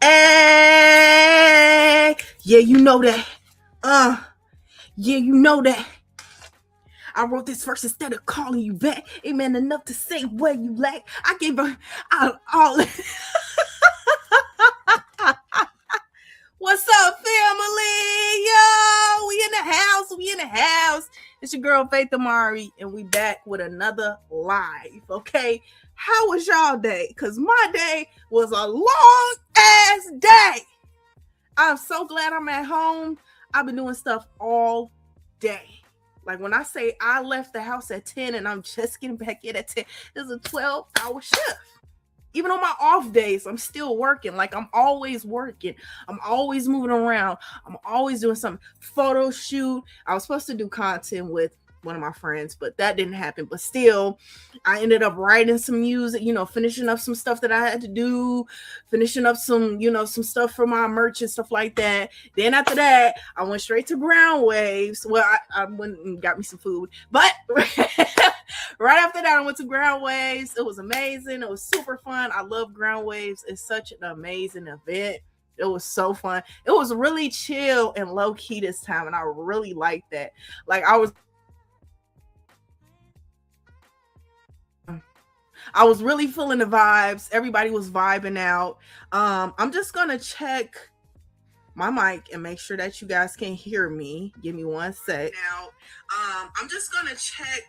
Hey, yeah, you know that. Yeah, you know that. I wrote this verse instead of calling you back. Ain't man enough to say where you lack. I gave her all. What's up, family? Yo, we in the house. We in the house. It's your girl Faith Amari, and we back with another live. Okay, how was y'all day? Cause my day was a long ass day. I'm so glad I'm at home. I've been doing stuff all day. Like when I say I left the house at 10 and I'm just getting back in at 10, it's a 12-hour shift. Even on my off days, I'm still working. Like I'm always working. I'm always moving around. I'm always doing something. Photo shoot. I was supposed to do content with one of my friends, but that didn't happen. But still, I ended up writing some music, finishing up some stuff that I had to do, finishing up some, some stuff for my merch and stuff like that. Then after that, I went straight to Ground Waves. Well, I went and got me some food, but right after that, I went to Ground Waves. It was amazing. It was super fun. I love Ground Waves. It's such an amazing event. It was so fun. It was really chill and low key this time, and I really liked that. Like I was really feeling the vibes. Everybody was vibing out. I'm just gonna check my mic and make sure that you guys can hear me. Give me one sec. Now, I'm just gonna check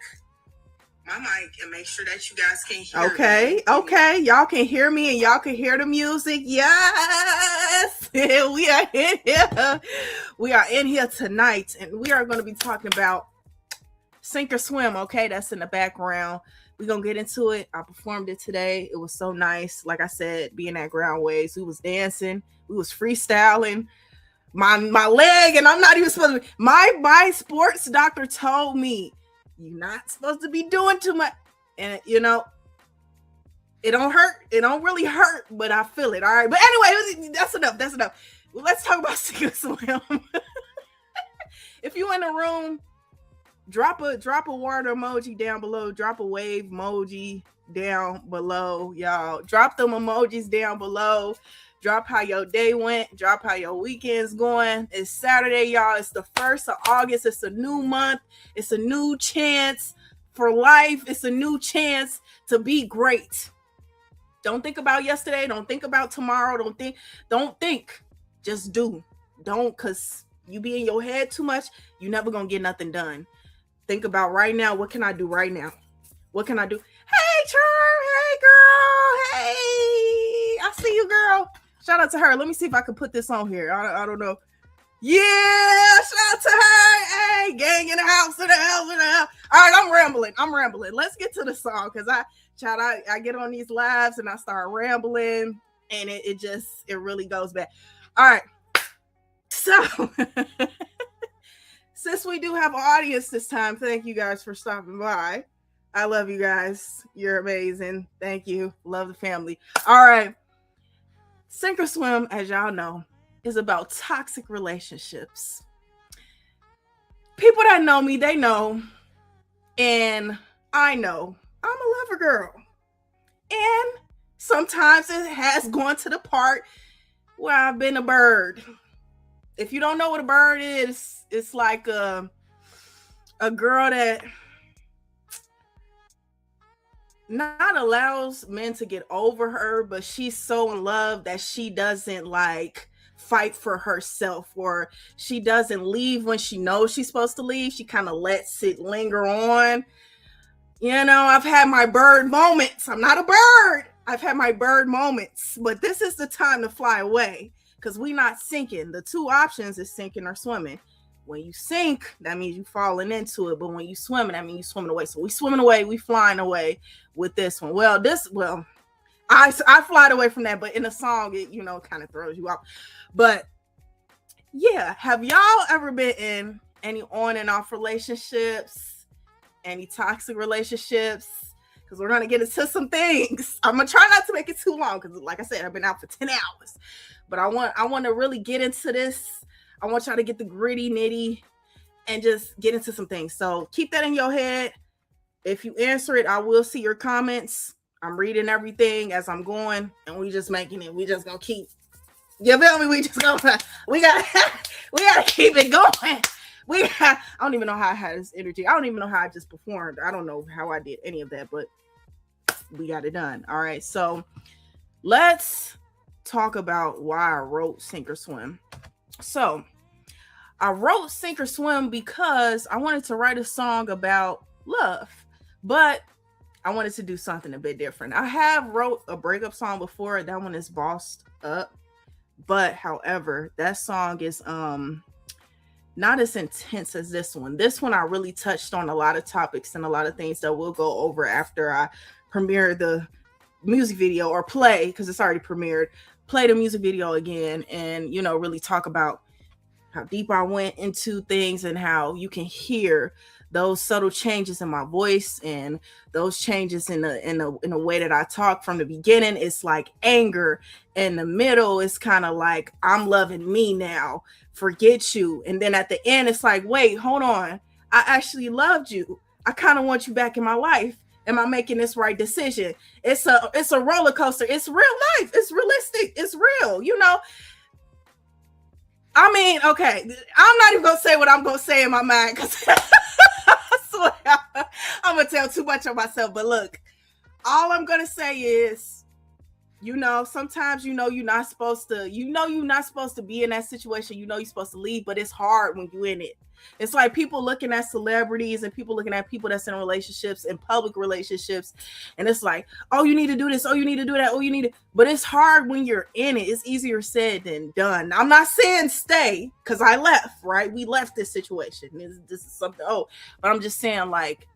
my mic and make sure that you guys can hear me. Okay. Y'all can hear me and y'all can hear the music. Yes. We are in here. We are in here tonight, and we are going to be talking about Sink or Swim. Okay, that's in the background. We're going to get into it. I performed it today. It was so nice. Like I said, being at Ground Waves, we was dancing. We was freestyling. My leg, and I'm not even supposed to. My sports doctor told me, you're not supposed to be doing too much. And it don't hurt. It don't really hurt, but I feel it. All right. But anyway, that's enough. Well, let's talk about Sink or Swim. If you in the room, drop a water emoji down below. Drop a wave emoji down below, y'all. Drop them emojis down below. Drop how your day went. Drop how your weekend's going. It's Saturday, y'all. It's the 1st of August. It's a new month. It's a new chance for life. It's a new chance to be great. Don't think about yesterday. Don't think about tomorrow. Don't think. Just do. Don't, because you be in your head too much. You never gonna get nothing done. Think about right now. What can I do right now? What can I do? Hey, Charm. Hey, girl. Hey. I see you, girl. Shout out to her. Let me see if I can put this on here. I don't know. Yeah, shout out to her. Hey, gang in the house, in the house. All right, I'm rambling. Let's get to the song, because I get on these lives and I start rambling, and it really goes back. All right. So since we do have an audience this time, thank you guys for stopping by. I love you guys. You're amazing. Thank you. Love the family. All right. Sink or Swim, as y'all know, is about toxic relationships. People that know me, they know, and I know I'm a lover girl. And sometimes it has gone to the part where I've been a bird. If you don't know what a bird is, it's like a girl that not allows men to get over her, but she's so in love that she doesn't like fight for herself, or she doesn't leave when she knows she's supposed to leave. She kind of lets it linger on. I've had my bird moments. I'm not a bird. I've had my bird moments, but this is the time to fly away, because we're not sinking. The two options is sinking or swimming. When you sink, that means you falling into it. But when you swimming, that means you swimming away. So we swimming away, we flying away with this one. I flied away from that, but in a song, it, kind of throws you off. But yeah, have y'all ever been in any on and off relationships, any toxic relationships? Because we're going to get into some things. I'm going to try not to make it too long, because like I said, I've been out for 10 hours. But I want to really get into this. I want y'all to get the gritty nitty and just get into some things. So keep that in your head. If you answer it, I will see your comments. I'm reading everything as I'm going, and we just making it. We just gonna keep You feel me? We gotta keep it going. I don't even know how I had this energy. I don't even know how I just performed. I don't know how I did any of that, but we got it done. All right. So let's talk about why I wrote Sink or Swim. So I wrote Sink or Swim because I wanted to write a song about love, but I wanted to do something a bit different. I have wrote a breakup song before. That one is Bossed Up. But however, that song is not as intense as this one. This one I really touched on a lot of topics and a lot of things that we'll go over after I premiere the music video, or play, because it's already premiered, play the music video again and, you know, really talk about how deep I went into things and how you can hear those subtle changes in my voice and those changes in the way that I talk. From the beginning, it's like anger. In the middle, it's kind of like I'm loving me now, forget you. And then at the end, it's like, wait, hold on, I actually loved you. I kind of want you back in my life. Am I making this right decision? It's a roller coaster. It's real life. It's realistic. It's real. You know. I mean, okay, I'm not even gonna say what I'm gonna say in my mind because I swear I'm gonna tell too much of myself. But look, all I'm gonna say is, you know, sometimes you're not supposed to be in that situation. You know, you're supposed to leave, but it's hard when you're in it. It's like people looking at celebrities and people looking at people that's in relationships, in public relationships, and it's like, oh, you need to do this, oh, you need to do that, oh, you need to. But it's hard when you're in it. It's easier said than done. I'm not saying stay, because I left, right? We left this situation. This is something. Oh, but I'm just saying, like,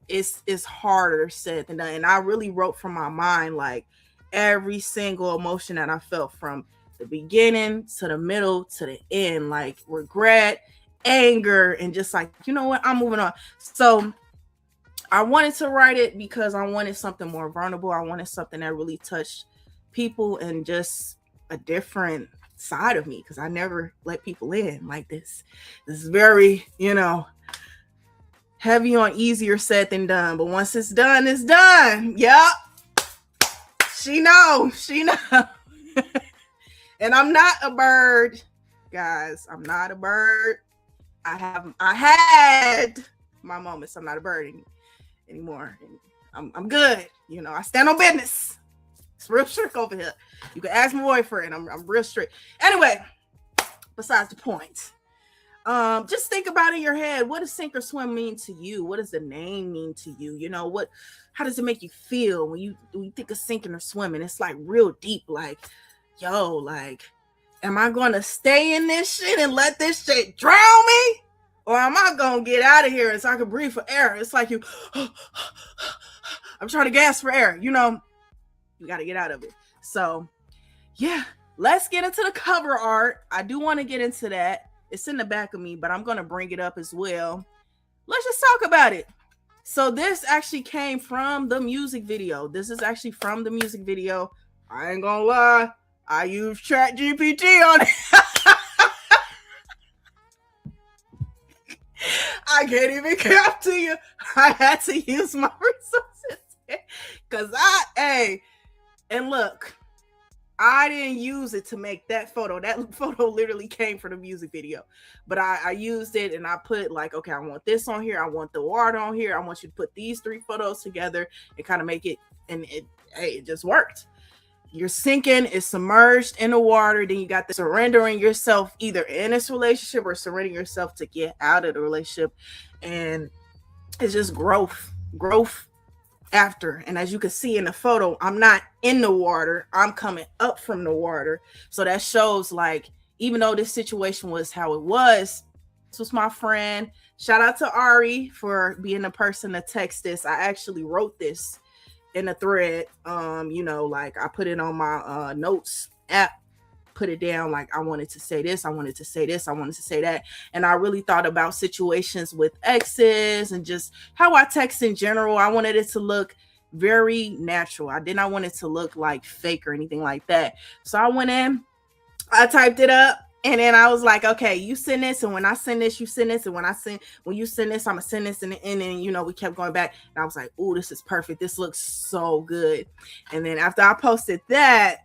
it's harder said than done. And I really wrote from my mind, like, every single emotion that I felt from the beginning to the middle to the end, like regret, anger, and just like, you know what, I'm moving on. So I wanted to write it because I wanted something more vulnerable. I wanted something that really touched people and just a different side of me, because I never let people in like this. This is very, you know, heavy on easier said than done. But once it's done, it's done. Yep. She knows. And I'm not a bird, guys. I'm not a bird. I had my moments. I'm not a bird anymore. I'm good. You know, I stand on business. It's real strict over here. You can ask my boyfriend. I'm real strict. Anyway, besides the point. Just think about in your head, what does Sink or Swim mean to you? What does the name mean to you? You know, how does it make you feel when you think of sinking or swimming? It's like real deep, like, yo, like, am I gonna stay in this shit and let this shit drown me? Or am I gonna get out of here so I can breathe for air? It's like I'm trying to gasp for air, you know, you gotta get out of it. So yeah, let's get into the cover art. I do want to get into that. It's in the back of me, but I'm going to bring it up as well. Let's just talk about it. So this actually came from the music video. This is actually from the music video. I ain't gonna lie, I used ChatGPT on it. I can't even cap to you. I had to use my resources. Because and look, I didn't use it to make that photo. That photo literally came from the music video. But I used it and I put like, okay, I want this on here. I want the water on here. I want you to put these 3 photos together and kind of make it. And it just worked. You're sinking, it's submerged in the water. Then you got the surrendering yourself either in this relationship or surrendering yourself to get out of the relationship. And it's just growth after. And as you can see in the photo, I'm not in the water, I'm coming up from the water. So that shows, like, even though this situation was how it was, this was my friend. Shout out to Ari for being the person to text this. I actually wrote this in a thread. You know, like I put it on my notes app, put it down, like I wanted to say this, I wanted to say this, I wanted to say that. And I really thought about situations with exes and just how I text in general. I wanted it to look very natural. I did not want it to look like fake or anything like that. So I went in, I typed it up, and then I was like, okay, you send this, and when I send this, you send this, and when you send this, I'm gonna send this, and then you know, we kept going back, and I was like, oh, this is perfect. This looks so good. And then after I posted that,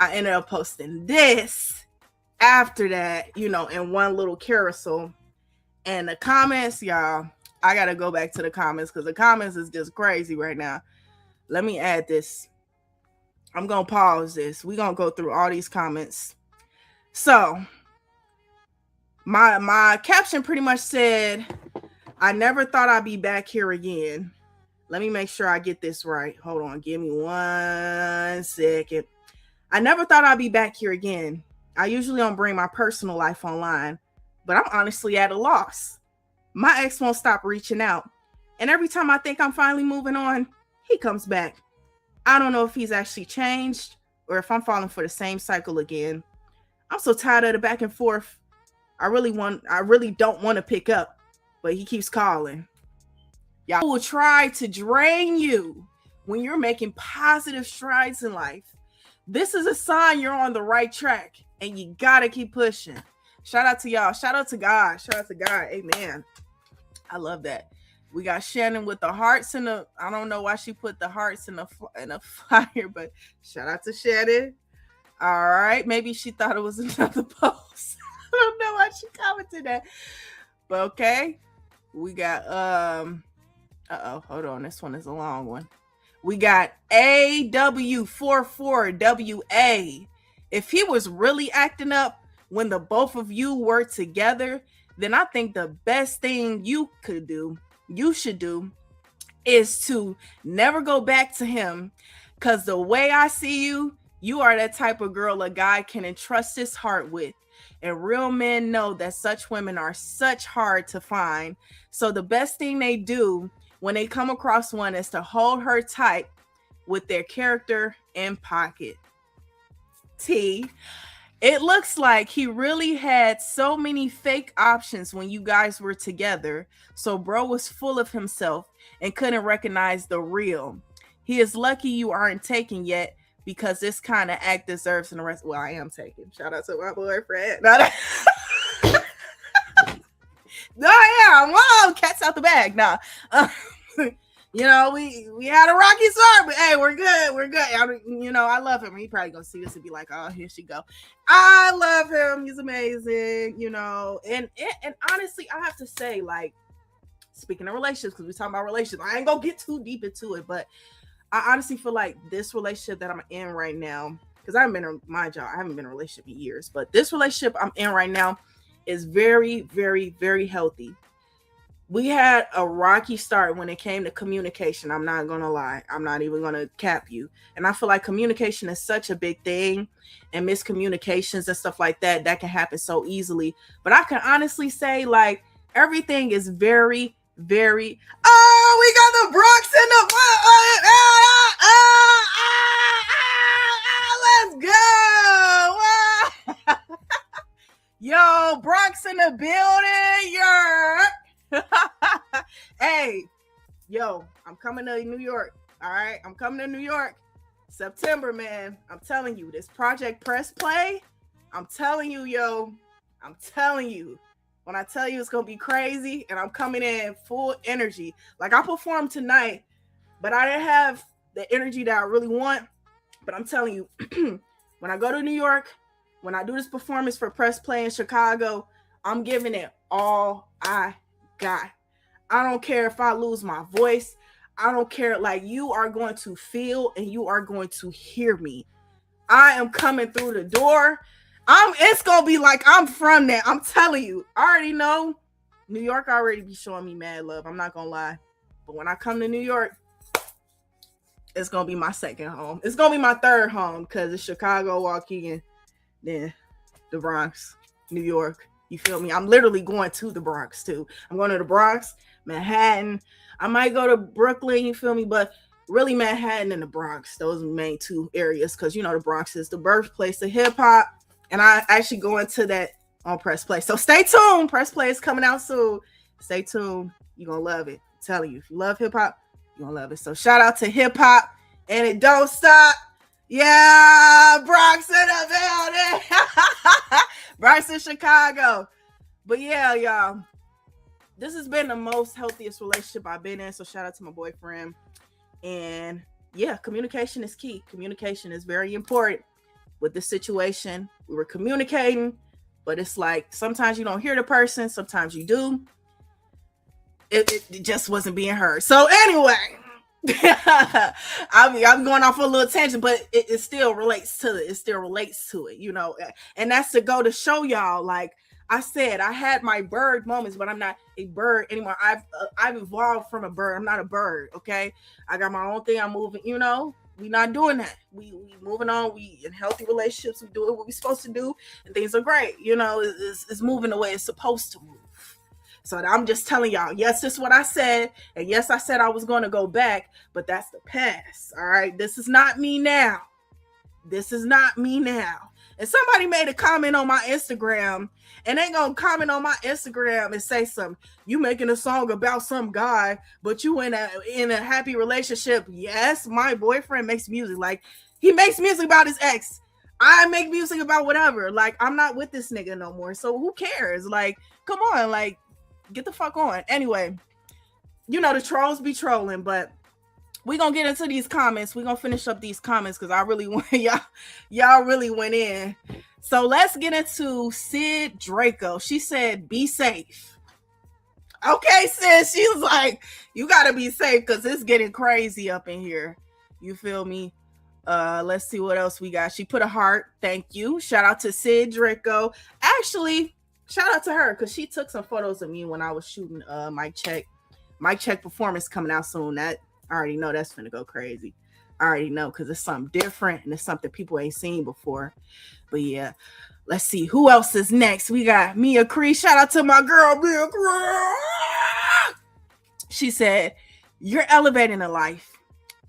I ended up posting this after that, you know, in one little carousel. And the comments, y'all, I gotta go back to the comments because the comments is just crazy right now. Let me add this. I'm gonna pause this. We're gonna go through all these comments. So my caption pretty much said, I never thought I'd be back here again. Let me make sure I get this right. Hold on, give me 1 second. I never thought I'd be back here again. I usually don't bring my personal life online, but I'm honestly at a loss. My ex won't stop reaching out. And every time I think I'm finally moving on, he comes back. I don't know if he's actually changed or if I'm falling for the same cycle again. I'm so tired of the back and forth. I really don't want to pick up, but he keeps calling. Y'all will try to drain you when you're making positive strides in life. This is a sign you're on the right track and you gotta keep pushing. Shout out to y'all. Shout out to God. Shout out to God. Amen. I love that. We got Shannon with the hearts in the, I don't know why she put the hearts in the fire, but shout out to Shannon. All right. Maybe she thought it was another post. I don't know why she commented that. But okay. We got, hold on. This one is a long one. We got AW44WA. If he was really acting up when the both of you were together, then I think the best thing you should do, is to never go back to him. Because the way I see you, you are that type of girl a guy can entrust his heart with. And real men know that such women are such hard to find. So the best thing they do when they come across one is to hold her tight with their character in pocket. T. It looks like he really had so many fake options when you guys were together. So bro was full of himself and couldn't recognize the real. He is lucky you aren't taken yet because this kind of act deserves an arrest. Well, I am taken. Shout out to my boyfriend. No, yeah, whoa, cat's out the bag. Nah. You know, we had a rocky start, but hey, we're good. We're good. I love him. He probably gonna see this and be like, oh, here she go. I love him. He's amazing, you know. And honestly, I have to say, like, speaking of relationships, because we're talking about relationships, I ain't gonna get too deep into it, but I honestly feel like this relationship that I'm in right now, because I haven't been in a relationship in years, but this relationship I'm in right now is very, very, very healthy. We had a rocky start when it came to communication. I'm not going to lie. I'm not even going to cap you. And I feel like communication is such a big thing, and miscommunications and stuff like that can happen so easily. But I can honestly say, like, everything is very, very, oh, we got the Bronx in the, let's go. Yo, Bronx in the building. Hey, yo, I'm coming to New York. All right, I'm coming to New York September, man. I'm telling you, this Project Press Play, I'm telling you, yo, I'm telling you, when I tell you it's gonna be crazy, and I'm coming in full energy. Like, I performed tonight, but I didn't have the energy that I really want. But I'm telling you, when I go to New York, when I do this performance for Press Play in Chicago, I'm giving it all I got. I don't care if I lose my voice. I don't care. Like, you are going to feel and you are going to hear me. I am coming through the door. It's gonna be like I'm from there. I'm telling you. I already know New York already be showing me mad love. I'm not gonna lie. But when I come to New York, it's gonna be my second home. It's gonna be my third home, because it's Chicago, Waukegan, then the Bronx, New York. You feel me? I'm literally going to the Bronx too. I'm going to the Bronx, Manhattan. I might go to Brooklyn, you feel me? But really Manhattan and the Bronx, those are the main two areas, because, you know, the Bronx is the birthplace of hip hop. And I actually go into that on Press Play. So stay tuned. Press Play is coming out soon. Stay tuned. You're going to love it. I'm telling you, if you love hip hop, you're going to love it. So shout out to hip hop, and it don't stop. Yeah, Bronx in the building. Bronx in Chicago. But yeah, y'all, this has been the most healthiest relationship I've been in. So shout out to my boyfriend. And yeah, communication is key. Communication is very important. with the situation. We were communicating, but it's like sometimes you don't hear the person, sometimes you do. It just wasn't being heard. So anyway, I'm going off a little tangent, but it still relates to it. It still relates to it, you know. And that's to go to show y'all, like I said, I had my bird moments, but I'm not a bird anymore. I've evolved from a bird. I'm not a bird. Okay, I got my own thing. I'm moving. You know, we not doing that. We moving on. We in healthy relationships. We doing what we supposed to do, and things are great. You know, it's moving the way it's supposed to move. So I'm just telling y'all, yes, this is what I said. And yes, I said I was going to go back, but that's the past. All right. This is not me now. This is not me now. And somebody made a comment on my Instagram, and they gonna comment on my Instagram and say something. You making a song about some guy, but you in a happy relationship. Yes, my boyfriend makes music. Like, he makes music about his ex. I make music about whatever. Like, I'm not with this nigga no more. So who cares? Like, come on, like, get the fuck on. Anyway, you know the trolls be trolling, but we're gonna get into these comments. We're gonna finish up these comments because I really want y'all really went in. So let's get into Sid Draco. She said, be safe. Okay, sis. She was like, you gotta be safe because it's getting crazy up in here. You feel me? Let's see what else we got. She put a heart. Thank you. Shout out to Sid Draco. Actually, shout out to her because she took some photos of me when I was shooting Mic Check. Mic Check performance coming out soon. That I already know that's gonna go crazy. I already know because it's something different and it's something people ain't seen before. But yeah, let's see who else is next. We got Mia Cree. Shout out to my girl Mia Cree. She said, "You're elevating a life.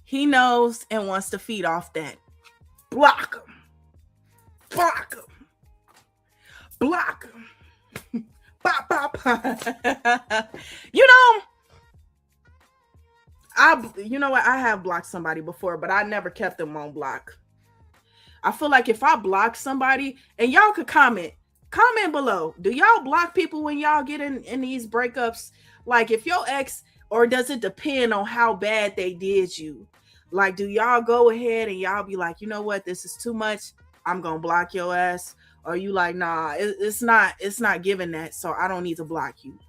He knows and wants to feed off that. Block him. Block him. Block him." Bop, bop. You know, you know what? I have blocked somebody before, but I never kept them on block. I feel like if I block somebody, and y'all could comment below. Do y'all block people when y'all get in these breakups? Like, if your ex, or does it depend on how bad they did you? Like, do y'all go ahead and y'all be like, you know what? This is too much. I'm going to block your ass. Or you like, nah, it's not giving that. So I don't need to block you.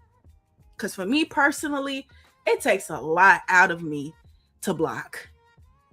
Because for me personally, it takes a lot out of me to block.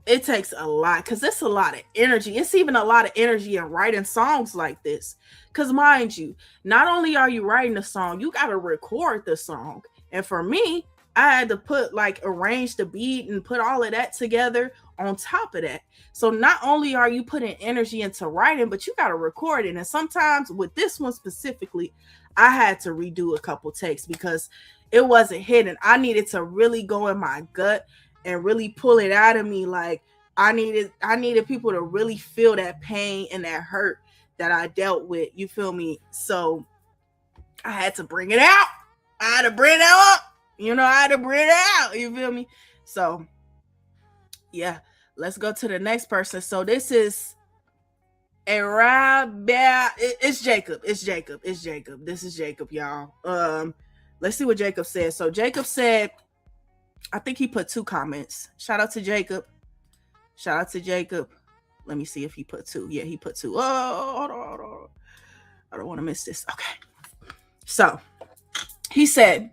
It takes a lot because it's a lot of energy. It's even a lot of energy in writing songs like this. Because mind you, not only are you writing a song, you got to record the song. And for me, I had to put arrange the beat and put all of that together on top of that. So not only are you putting energy into writing, but you got to record it. And sometimes with this one specifically, I had to redo a couple takes because it wasn't hitting. I needed to really go in my gut and really pull it out of me. Like I needed people to really feel that pain and that hurt that I dealt with. You feel me? So I had to bring it out. I had to bring it out. You know, I had to bring it out. You feel me? So yeah, let's go to the next person. So this is it's Jacob. It's Jacob. This is Jacob, y'all. Let's see what Jacob said. So Jacob said, I think he put 2 comments. Shout out to Jacob. Let me see if he put 2. Yeah, he put 2. Oh, hold on. I don't want to miss this. Okay. So he said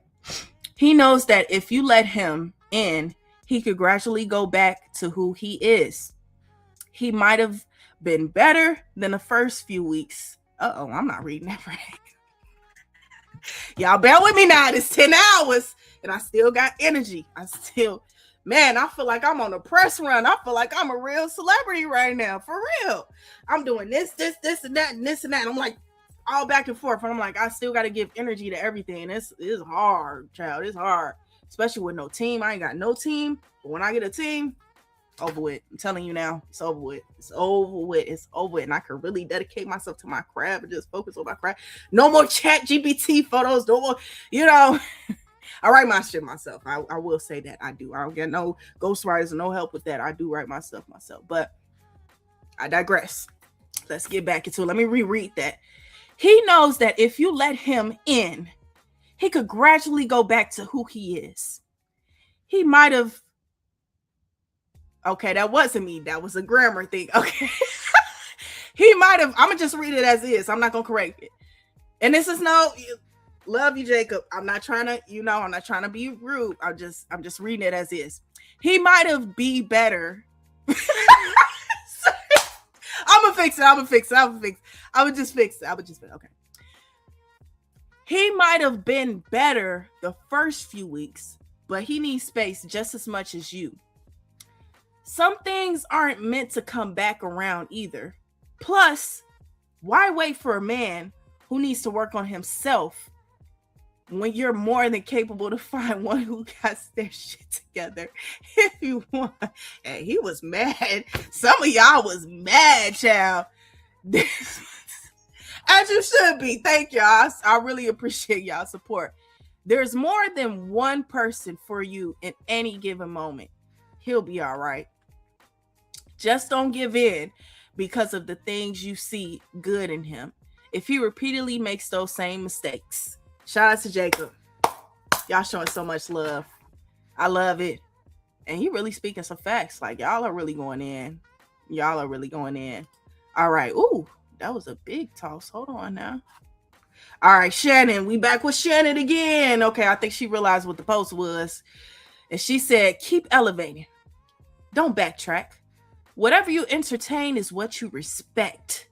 he knows that if you let him in, he could gradually go back to who he is. He might have been better than the first few weeks. I'm not reading that right. Y'all bear with me now. It's 10 hours and I still got energy. I feel like I'm on a press run. I feel like I'm a real celebrity right now. For real. I'm doing this, and that, and this and that. I'm like all back and forth. And I'm like, I still got to give energy to everything. It's hard, child. It's hard. Especially with no team. I ain't got no team. But when I get a team, over with. I'm telling you now, it's over with. It's over. And I can really dedicate myself to my craft and just focus on my craft. No more ChatGPT photos. No more, I write my shit myself. I will say that I do. I don't get no ghostwriters, no help with that. I do write my stuff myself. But I digress. Let's get back into it. Let me reread that. He knows that if you let him in, he could gradually go back to who he is. He might have. Okay, that wasn't me. That was a grammar thing. Okay. He might have, I'm gonna just read it as is. I'm not gonna correct it. And this is no love you, Jacob. I'm not trying to, I'm not trying to be rude. I'm just reading it as is. He might have be better. I'm gonna fix it. I would just fix it. Okay. He might have been better the first few weeks, but he needs space just as much as you. Some things aren't meant to come back around either. Plus, why wait for a man who needs to work on himself when you're more than capable to find one who got their shit together if you want? Hey, he was mad. Some of y'all was mad, child. As you should be. Thank y'all. I really appreciate y'all support. There's more than one person for you in any given moment. He'll be all right. Just don't give in because of the things you see good in him. If he repeatedly makes those same mistakes. Shout out to Jacob. Y'all showing so much love. I love it. And he really speaking some facts. Like, y'all are really going in. All right. Ooh, that was a big toss. Hold on now. All right, Shannon. We back with Shannon again. Okay, I think she realized what the post was. And she said, keep elevating. Don't backtrack. Whatever you entertain is what you respect.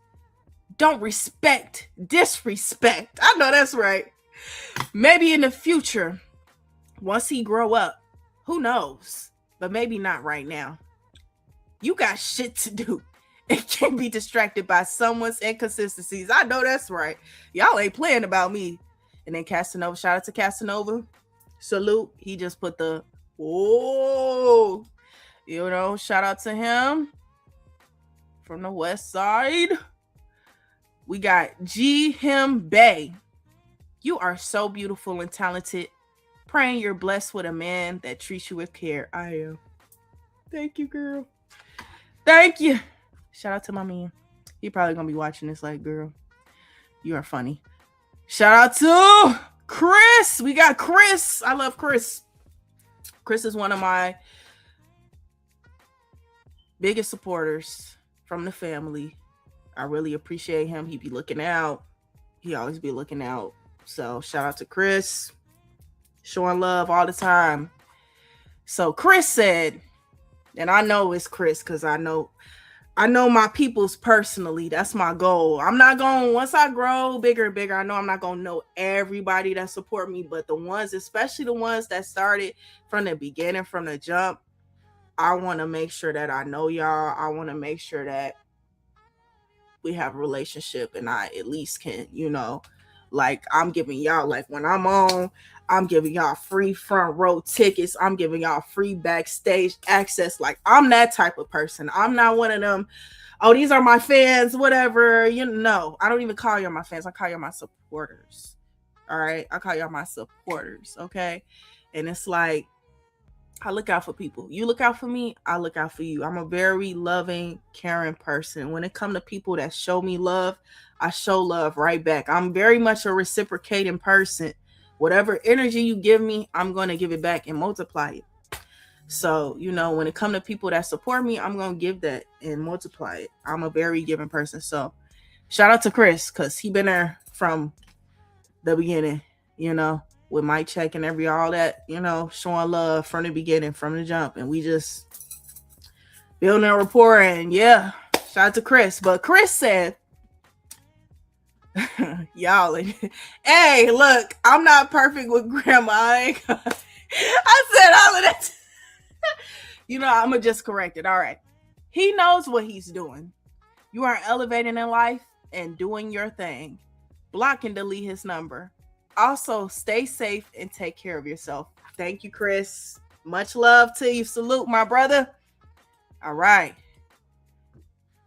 Don't respect disrespect. I know that's right. Maybe in the future, once he grow up, who knows? But maybe not right now. You got shit to do and can't be distracted by someone's inconsistencies. I know that's right. Y'all ain't playing about me. And then Casanova, shout out to Casanova. Salute. He just put the, shout out to him from the west side. We got G. Him Bay. You are so beautiful and talented. Praying you're blessed with a man that treats you with care. I am. Thank you, girl. Thank you. Shout out to my man. He probably gonna be watching this like, girl, you are funny. Shout out to Chris. We got Chris. I love Chris. Chris is one of my biggest supporters from the family. I really appreciate him. He be looking out. He always be looking out. So shout out to Chris. Showing love all the time. So Chris said, and I know it's Chris because I know my peoples personally. That's my goal. I'm not going, once I grow bigger and bigger, I know I'm not going to know everybody that support me, but the ones, especially the ones that started from the beginning, from the jump, I want to make sure that I know y'all. I want to make sure that we have a relationship and I at least can, like I'm giving y'all, like when I'm on, I'm giving y'all free front row tickets. I'm giving y'all free backstage access. Like I'm that type of person. I'm not one of them, oh, these are my fans, whatever. I don't even call y'all my fans. I call y'all my supporters. All right. I call y'all my supporters. Okay. And it's like, I look out for people. You look out for me, I look out for you. I'm a very loving, caring person. When it comes to people that show me love, I show love right back. I'm very much a reciprocating person. Whatever energy you give me, I'm going to give it back and multiply it. So, when it comes to people that support me, I'm going to give that and multiply it. I'm a very giving person. So shout out to Chris because he been there from the beginning, with Mike Check and all that, showing love from the beginning, from the jump. And we just building a rapport. And yeah, shout out to Chris. But Chris said, y'all, hey, look, I'm not perfect with grandma. I said all of that. I'm going to just correct it. All right. He knows what he's doing. You are elevating in life and doing your thing. Block and delete his number. Also, stay safe and take care of yourself. Thank you, Chris. Much love to you. Salute, my brother. All right.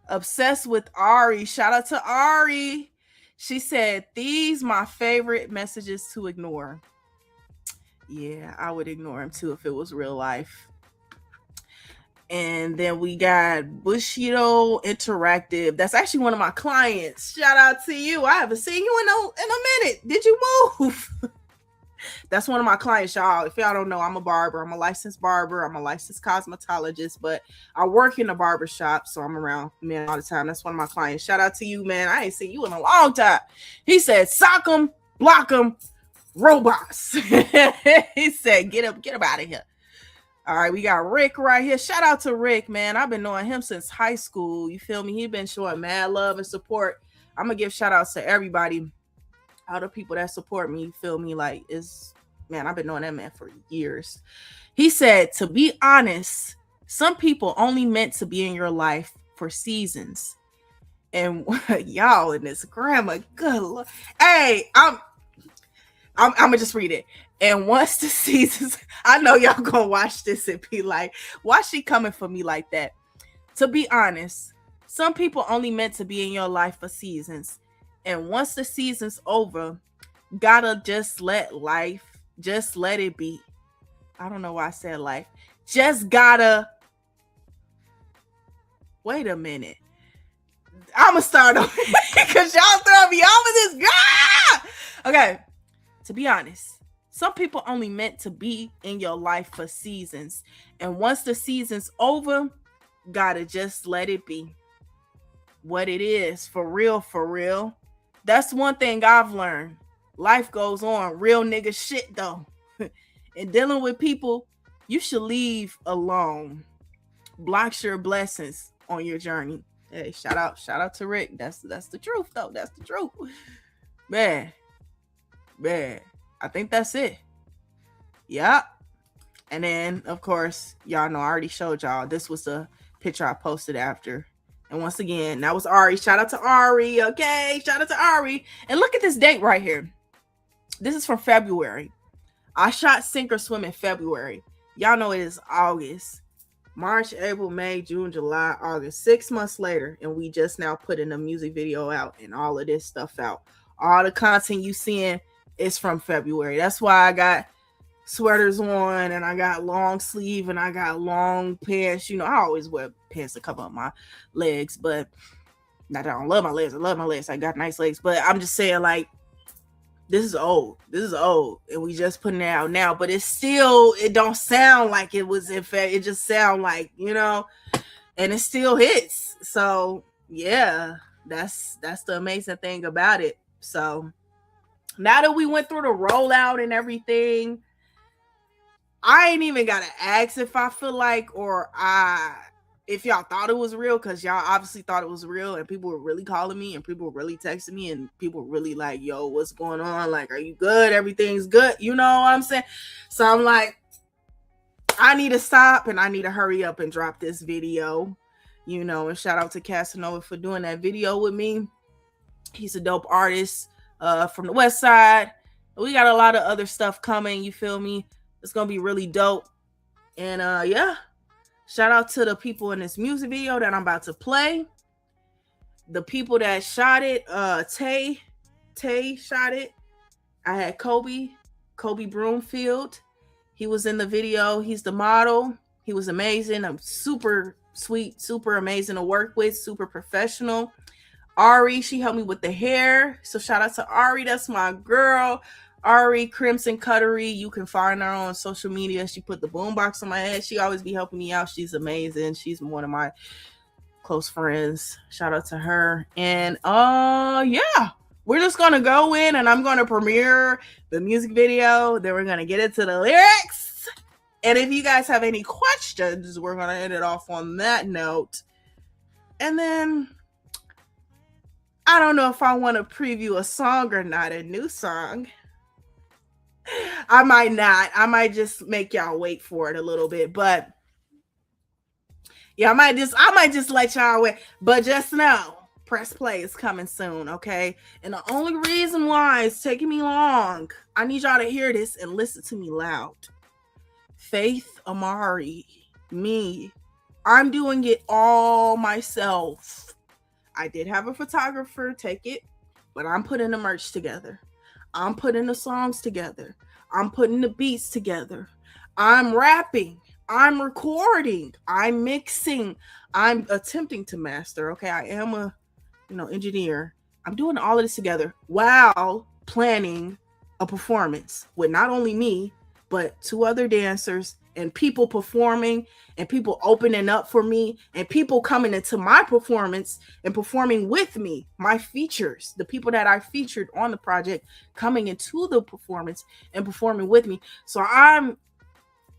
Obsessed with Ari. Shout out to Ari. She said, these my favorite messages to ignore. Yeah, I would ignore him too if it was real life. And then we got Bushido Interactive. That's actually one of my clients. Shout out to you. I haven't seen you in a minute. Did you move? That's one of my clients, y'all. If y'all don't know, I'm a barber. I'm a licensed barber. I'm a licensed cosmetologist, but I work in a barber shop, so I'm around men all the time. That's one of my clients. Shout out to you, man. I ain't seen you in a long time. He said, sock them, block them, robots. He said, get up out of here. All right, we got Rick right here. Shout out to Rick, man. I've been knowing him since high school. You feel me? He's been showing mad love and support. I'm going to give shout outs to everybody, all the people that support me. You feel me? Like, man, I've been knowing that man for years. He said, to be honest, some people only meant to be in your life for seasons. And y'all in this grammar, good Lord. Hey, I'm gonna just read it. And once the seasons, I know y'all gonna watch this and be like, why she coming for me like that? To be honest, some people only meant to be in your life for seasons. And once the season's over, gotta just let it be. I don't know why I said life. Just gotta, wait a minute. I'm gonna start over because y'all throw me off of this. Okay, to be honest, some people only meant to be in your life for seasons. And once the season's over, gotta just let it be what it is. For real, for real. That's one thing I've learned. Life goes on. Real nigga shit, though. And dealing with people, you should leave alone. Blocks your blessings on your journey. Hey, shout out to Rick. That's the truth, though. That's the truth. Man. I think that's it. Yep. And then, of course, y'all know I already showed y'all. This was the picture I posted after. And once again, that was Ari. Shout out to Ari. Okay. Shout out to Ari. And look at this date right here. This is from February. I shot Sink or Swim in February. Y'all know it is August. March, April, May, June, July, August. 6 months later. And we just now putting a music video out and all of this stuff out. All the content you seeing is from February. That's why I got sweaters on and I got long sleeve and I got long pants. You know, I always wear pants to cover up my legs, but not that I don't love my legs. I love my legs. I got nice legs, but I'm just saying, like, this is old. And we just putting it out now, but it don't sound like it was in fact. It just sound like, you know, and it still hits. So yeah, that's the amazing thing about it. So now that we went through the rollout and everything, I ain't even gotta ask if I feel like if y'all thought it was real, because y'all obviously thought it was real, and people were really calling me and people were really texting me and people were really like, yo, what's going on? Like, are you good? Everything's good. You know what I'm saying? So I'm like, I need to stop and I need to hurry up and drop this video, you know, and shout out to Casanova for doing that video with me. He's a dope artist from the West Side. We got a lot of other stuff coming, you feel me? It's gonna be really dope. And yeah, shout out to the people in this music video that I'm about to play. The people that shot it, Tay shot it. I had Kobe Broomfield. He was in the video. He's the model. He was amazing. I'm super sweet, super amazing to work with, super professional. Ari, she helped me with the hair. So shout out to Ari. That's my girl. Ari Crimson Cuttery. You can find her on social media. She put the boombox on my head. She always be helping me out. She's amazing. She's one of my close friends. Shout out to her. And yeah, we're just gonna go in and I'm gonna premiere the music video. Then we're gonna get into the lyrics. And if you guys have any questions, we're gonna end it off on that note. And then I don't know if I want to preview a song or not, a new song. I might not. I might just make y'all wait for it a little bit. But yeah, I might just let y'all wait. But just know, press play is coming soon, okay? And the only reason why it's taking me long, I need y'all to hear this and listen to me loud. Faith Amari, me, I'm doing it all myself. I did have a photographer take it, but I'm putting the merch together. I'm putting the songs together. I'm putting the beats together. I'm rapping. I'm recording. I'm mixing. I'm attempting to master. Okay, I am a, engineer. I'm doing all of this together while planning a performance with not only me, but 2 other dancers and people performing and people opening up for me and people coming into my performance and performing with me, my features, the people that I featured on the project coming into the performance and performing with me. So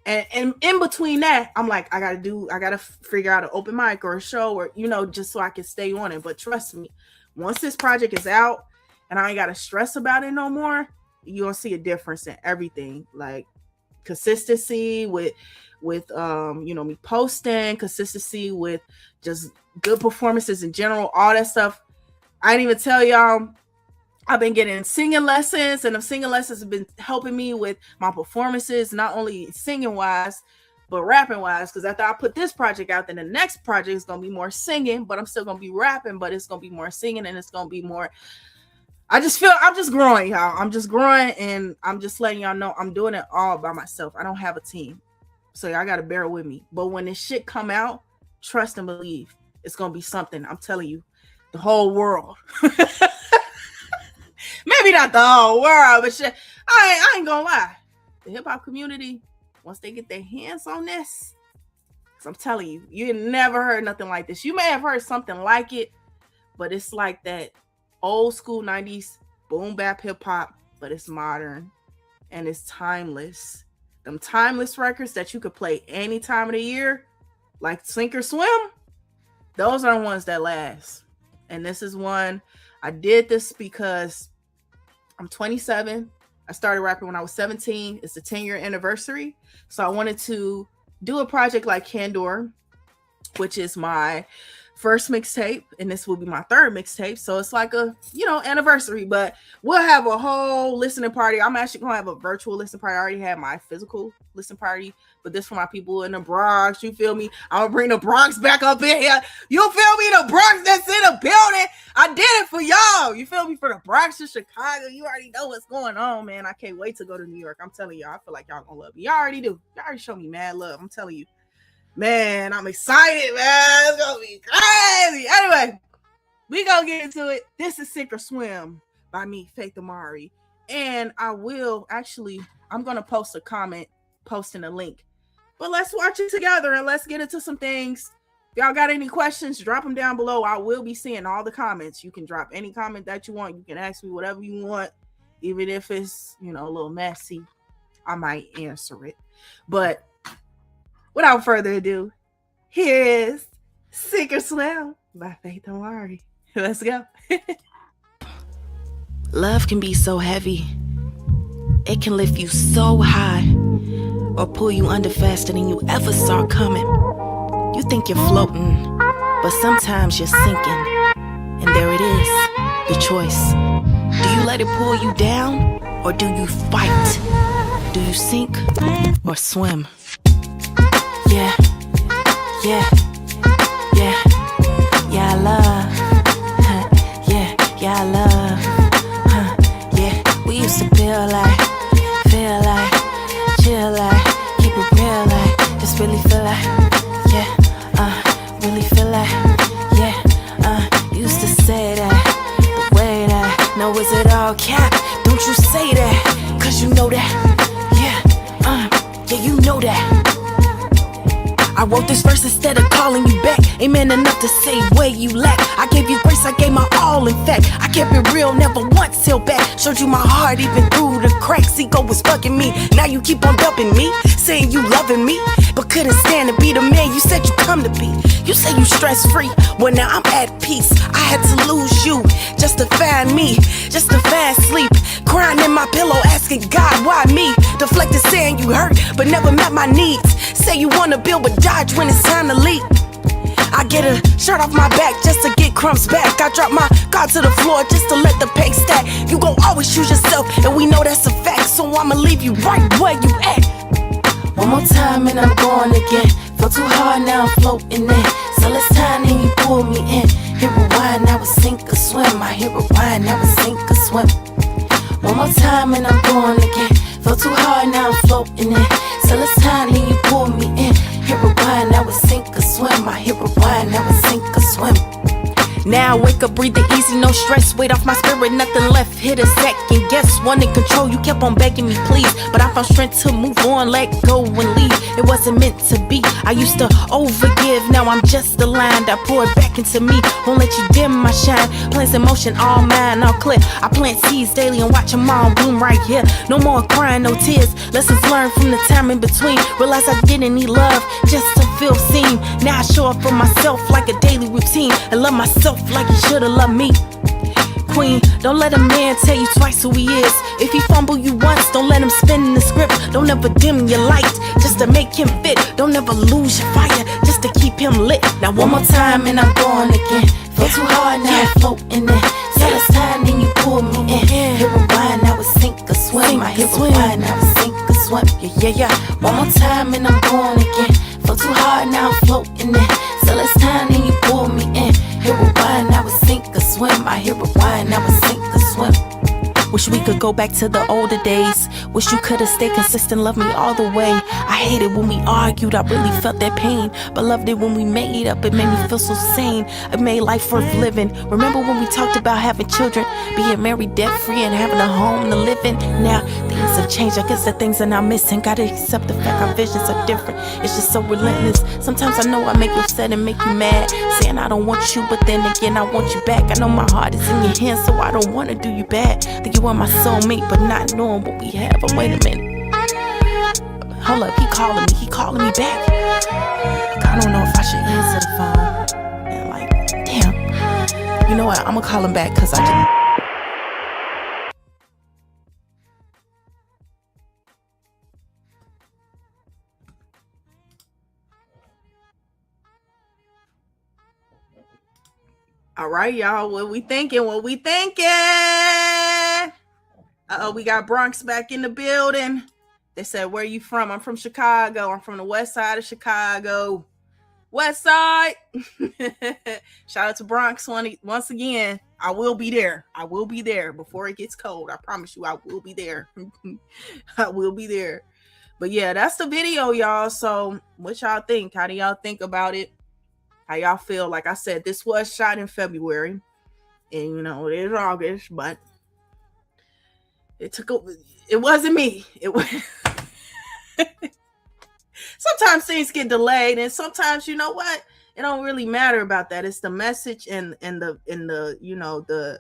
and in between that, I'm like, I gotta figure out an open mic or a show or, just so I can stay on it. But trust me, once this project is out and I ain't gotta stress about it no more, you're gonna see a difference in everything. Like consistency with me posting, consistency with just good performances in general, all that stuff. I didn't even tell y'all, I've been getting singing lessons, and the singing lessons have been helping me with my performances, not only singing wise, but rapping wise. Because after I put this project out, then the next project is going to be more singing, but I'm still going to be rapping, but it's going to be more singing, and it's going to be more. I just feel I'm just growing, y'all. I'm just growing, and I'm just letting y'all know I'm doing it all by myself. I don't have a team. So y'all got to bear with me. But when this shit come out, trust and believe, it's going to be something. I'm telling you, the whole world. Maybe not the whole world, but shit, I ain't gonna lie. The hip hop community, once they get their hands on this, because I'm telling you, you never heard nothing like this. You may have heard something like it, but it's like that old school 90s boom bap hip hop, but it's modern and it's timeless. Them timeless records that you could play any time of the year, like Sink or Swim, those are the ones that last. And this is one. I did this because I'm 27. I started rapping when I was 17. It's the 10-year anniversary. So I wanted to do a project like Candor, which is my first mixtape, and this will be my third mixtape. So it's like a, anniversary, but we'll have a whole listening party. I'm actually going to have a virtual listening party. I already had my physical listening party, but this for my people in the Bronx. You feel me? I'm going to bring the Bronx back up in here. You feel me? The Bronx that's in the building. I did it for y'all. You feel me? For the Bronx to Chicago. You already know what's going on, man. I can't wait to go to New York. I'm telling y'all, I feel like y'all going to love me. Y'all already do. Y'all already show me mad love. I'm telling you. Man, I'm excited, man. It's gonna be crazy. Anyway, we gonna get into it. This is Sink or Swim by me, Faith Amari. And I'm gonna post a comment, posting a link. But let's watch it together and let's get into some things. If y'all got any questions, drop them down below. I will be seeing all the comments. You can drop any comment that you want. You can ask me whatever you want. Even if it's, a little messy, I might answer it. But without further ado, here is Sink or Swim by Faith Amari. Let's go. Love can be so heavy. It can lift you so high or pull you under faster than you ever saw coming. You think you're floating, but sometimes you're sinking. And there it is, the choice. Do you let it pull you down or do you fight? Do you sink or swim? Yeah, yeah, yeah, yeah, I love, yeah, I love, yeah. We used to feel like, chill like, keep it real like, just really feel like, yeah, really feel like, yeah, used to say that, the way that, no, is it all cap? Don't you say that, cause you know that, yeah, you know that. I wrote this verse instead of calling you back. Ain't man enough to say where you lack. I gave you grace, I gave my all, in fact. I kept it real, never once held back. Showed you my heart even through the cracks. Ego was fucking me. Now you keep on dumping me, saying you loving me, but couldn't stand to be the man you said you come to be. You say you stress free, well now I'm at peace. I had to lose you just to find me, just to find sleep. Crying in my pillow, asking God why me. Deflected saying you hurt, but never met my needs. Say you wanna build, but dodge when it's time to leave. I get a shirt off my back just to get crumbs back. I drop my guard to the floor just to let the pain stack. You gon' always choose yourself, and we know that's a fact. So I'ma leave you right where you at. One more time and I'm going again. Felt too hard, now I'm floating in. So let's time and you pull me in. Hit rewind, now it's sink or swim. I hit rewind, now it's sink or swim. One more time and I'm going again. Felt too hard, now I'm floating in. So let's time and you pull me in. Hit rewind, now it's sink or swim. I hit rewind, now it's sink or swim. Now I wake up breathing easy, no stress, weight off my spirit, nothing left. Hit a second guess, one in control. You kept on begging me please, but I found strength to move on, let go and leave. It wasn't meant to be. I used to overgive, now I'm just aligned. I pour it back into me, won't let you dim my shine. Plans in motion, all mine, all clear. I plant seeds daily and watch them all bloom right here. No more crying, no tears. Lessons learned from the time in between. Realize I didn't need love just to feel seen. Now I show up for myself like a daily routine and love myself like he should've loved me. Queen, don't let a man tell you twice who he is. If he fumble you once, don't let him spin the script. Don't ever dim your light just to make him fit. Don't ever lose your fire just to keep him lit. Now one more time and I'm going again. Feel too hard now, I'm floating in. Tell us time then you pull me in. Hit rewind, I was sink or swim. I hit rewind, I was sink or swim. Yeah. One more time and I'm going again. Feel too hard now, I'm floating in. Tell us time then you pull me in. Hit rewind, I was sink or swim. I hit rewind, I was sink or swim. Wish we could go back to the older days. Wish you could've stayed consistent, loved me all the way. I hated when we argued, I really felt that pain. But loved it when we made up, it made me feel so sane. It made life worth living. Remember when we talked about having children, being married, debt-free, and having a home to live in? Now things have changed, I guess the things are now missing. Gotta accept the fact our visions are different. It's just so relentless. Sometimes I know I make you upset and make you mad, saying I don't want you, but then again I want you back. I know my heart is in your hands, so I don't wanna do you bad. Think you are my soulmate, but not knowing what we have. But wait a minute, hold up, he calling me back. Like, I don't know if I should answer the phone. And like, damn, you know what? I'm gonna call him back because I just. All right, y'all. What we thinking? We got Bronx back in the building. They said, where you from? I'm from Chicago. I'm from the west side of Chicago. West side. Shout out to Bronx once again. I will be there. I will be there before it gets cold. I promise you I will be there. I will be there. But yeah, that's the video, y'all. So what y'all think? How do y'all think about it? How y'all feel? Like I said, this was shot in February. And you know, it is August, but it wasn't me. It was sometimes things get delayed, and sometimes, you know what? It don't really matter about that. It's the message and the you know, the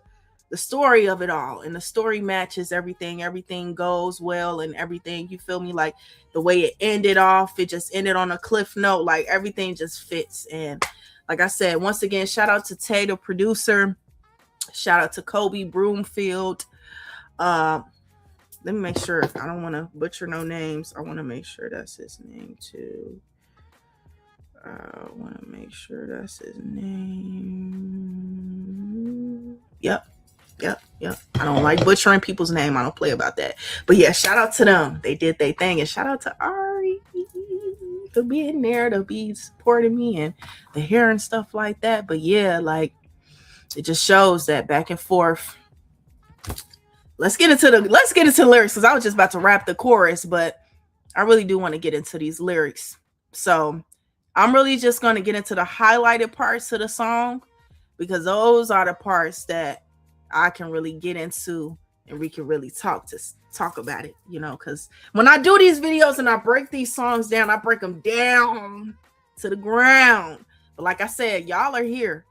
story of it all. And the story matches everything. Everything goes well and everything. You feel me? Like the way it ended off, it just ended on a cliff note. Like everything just fits. And like I said, once again, shout out to Tay, the producer. Shout out to Kobe Broomfield. Let me make sure. I don't want to butcher no names. I want to make sure that's his name too. I want to make sure that's his name. Yep. I don't like butchering people's name. I don't play about that. But yeah, shout out to them. They did their thing. And shout out to Ari for being there, to be supporting me and the hair and stuff like that. But yeah, like it just shows that back and forth. Let's get into the lyrics, because I was just about to rap the chorus, but I really do want to get into these lyrics. So I'm really just going to get into the highlighted parts of the song, because those are the parts that I can really get into and we can really talk about it, you know, because when I do these videos and I break these songs down, I break them down to the ground. But like I said, y'all are here.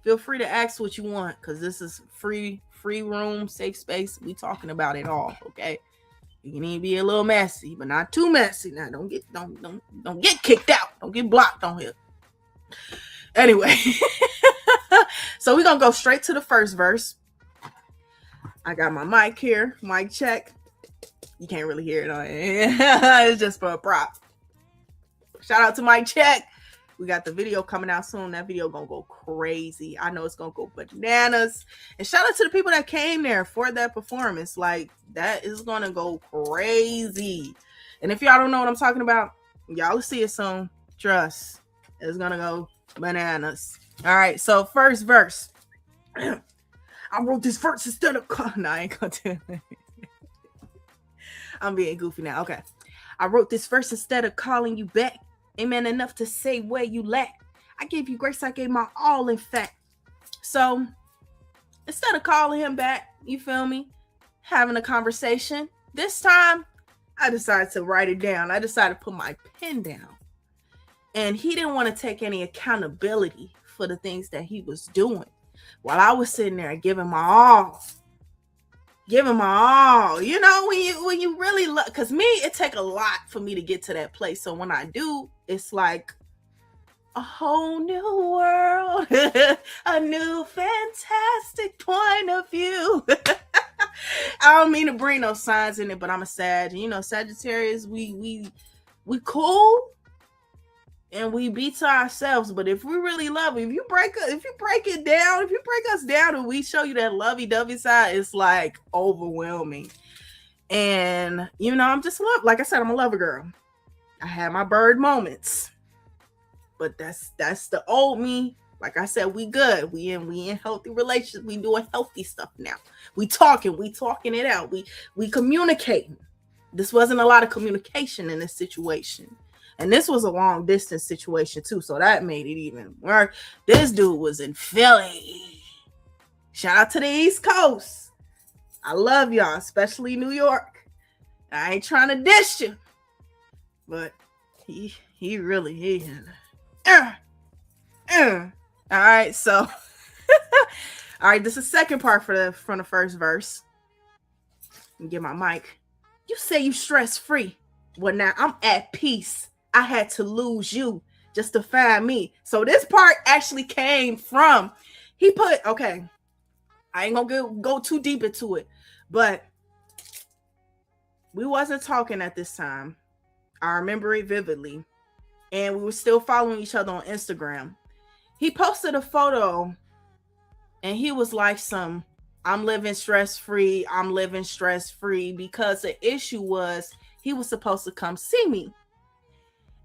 Feel free to ask what you want, because this is free room, safe space. We talking about it all, okay? You can even be a little messy, but not too messy. Now, don't get kicked out. Don't get blocked on here. Anyway, so we're gonna go straight to the first verse. I got my mic here, mic check. You can't really hear it on it. It's just for a prop. Shout out to mic check. We got the video coming out soon. That video gonna go crazy. I know it's gonna go bananas. And shout out to the people that came there for that performance. Like, that is gonna go crazy. And if y'all don't know what I'm talking about, y'all will see it soon. Trust. It's gonna go bananas. All right, so first verse. I wrote this verse instead of... No, I ain't gonna do it. I'm being goofy now. Okay. I wrote this verse instead of calling you back. Amen. Enough to say where you lack. I gave you grace. I gave my all, in fact. So instead of calling him back, you feel me, having a conversation, this time I decided to write it down. I decided to put my pen down. And he didn't want to take any accountability for the things that he was doing while I was sitting there giving my all. You know, when you really love, because me, it take a lot for me to get to that place. So when I do, it's like a whole new world, a new fantastic point of view. I don't mean to bring no signs in it, but I'm a Sag. You know, Sagittarius, we cool and we be to ourselves. But if we really love it, if you break us down and we show you that lovey-dovey side, it's like overwhelming. And you know, I'm just like I said, I'm a lover girl. I had my bird moments, but that's the old me. Like I said, we good. We in healthy relationships. We doing healthy stuff now. We talking it out. We communicating. This wasn't a lot of communication in this situation. And this was a long distance situation too. So that made it even worse. This dude was in Philly. Shout out to the East Coast. I love y'all, especially New York. I ain't trying to dish you, but he really. All right, so all right, this is the second part from the first verse. Let me get my mic. You say you stress-free. Well, now I'm at peace. I had to lose you just to find me. So this part actually came from, he put, okay, I ain't gonna go too deep into it, but we wasn't talking at this time. I remember it vividly. And we were still following each other on Instagram. He posted a photo and he was like I'm living stress-free. Because the issue was he was supposed to come see me.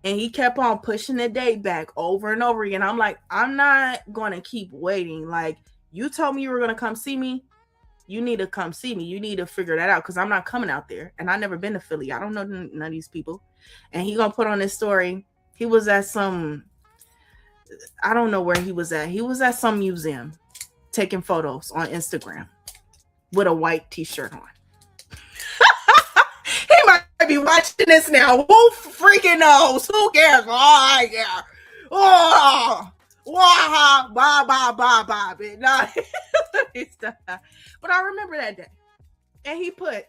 And he kept on pushing the date back over and over again. I'm like, I'm not going to keep waiting. Like, you told me you were going to come see me. You need to come see me. You need to figure that out because I'm not coming out there. And I've never been to Philly. I don't know none of these people. And he going to put on this story. He was at I don't know where he was at. He was at some museum taking photos on Instagram with a white t-shirt on. He might be watching this now. Who freaking knows? Who cares? Oh, I care. Oh, wow, bye. But I remember that day. And he put,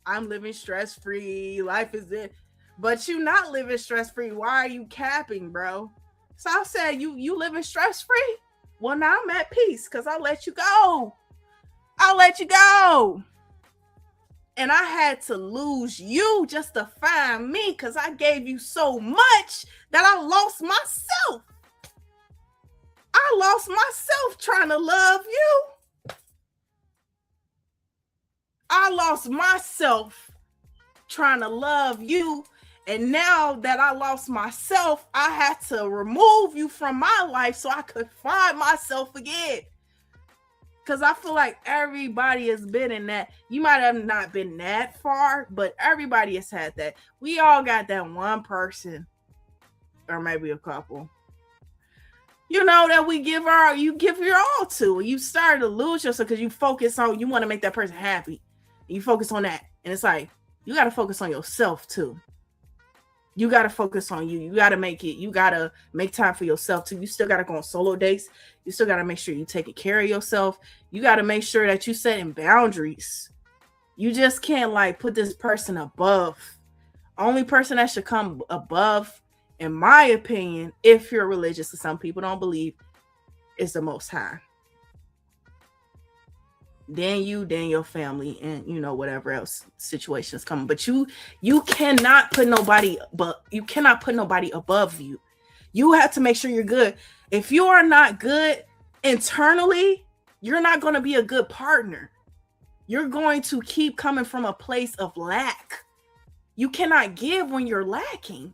I'm living stress-free. Life is it. But you not living stress-free. Why are you capping, bro? So I said, you living stress-free? Well, now I'm at peace because I'll let you go. And I had to lose you just to find me because I gave you so much that I lost myself. I lost myself trying to love you. I lost myself trying to love you. And now that I lost myself, I had to remove you from my life so I could find myself again. Because I feel like everybody has been in that. You might have not been that far, but everybody has had that. We all got that one person, or maybe a couple, you know, that you give your all to. And you start to lose yourself because you want to make that person happy. And you focus on that. And it's like, you got to focus on yourself too. You got to focus on you. You got to you got to make time for yourself too. You still got to go on solo dates. You still got to make sure you're taking care of yourself. You got to make sure that you're setting boundaries. You just can't like put this person above. Only person that should come above, in my opinion, if you're religious, because some people don't believe, is the Most High. Then your family, and you know whatever else situations come. But you cannot put nobody, above you. You have to make sure you're good. If you are not good internally, you're not going to be a good partner. You're going to keep coming from a place of lack. You cannot give when you're lacking.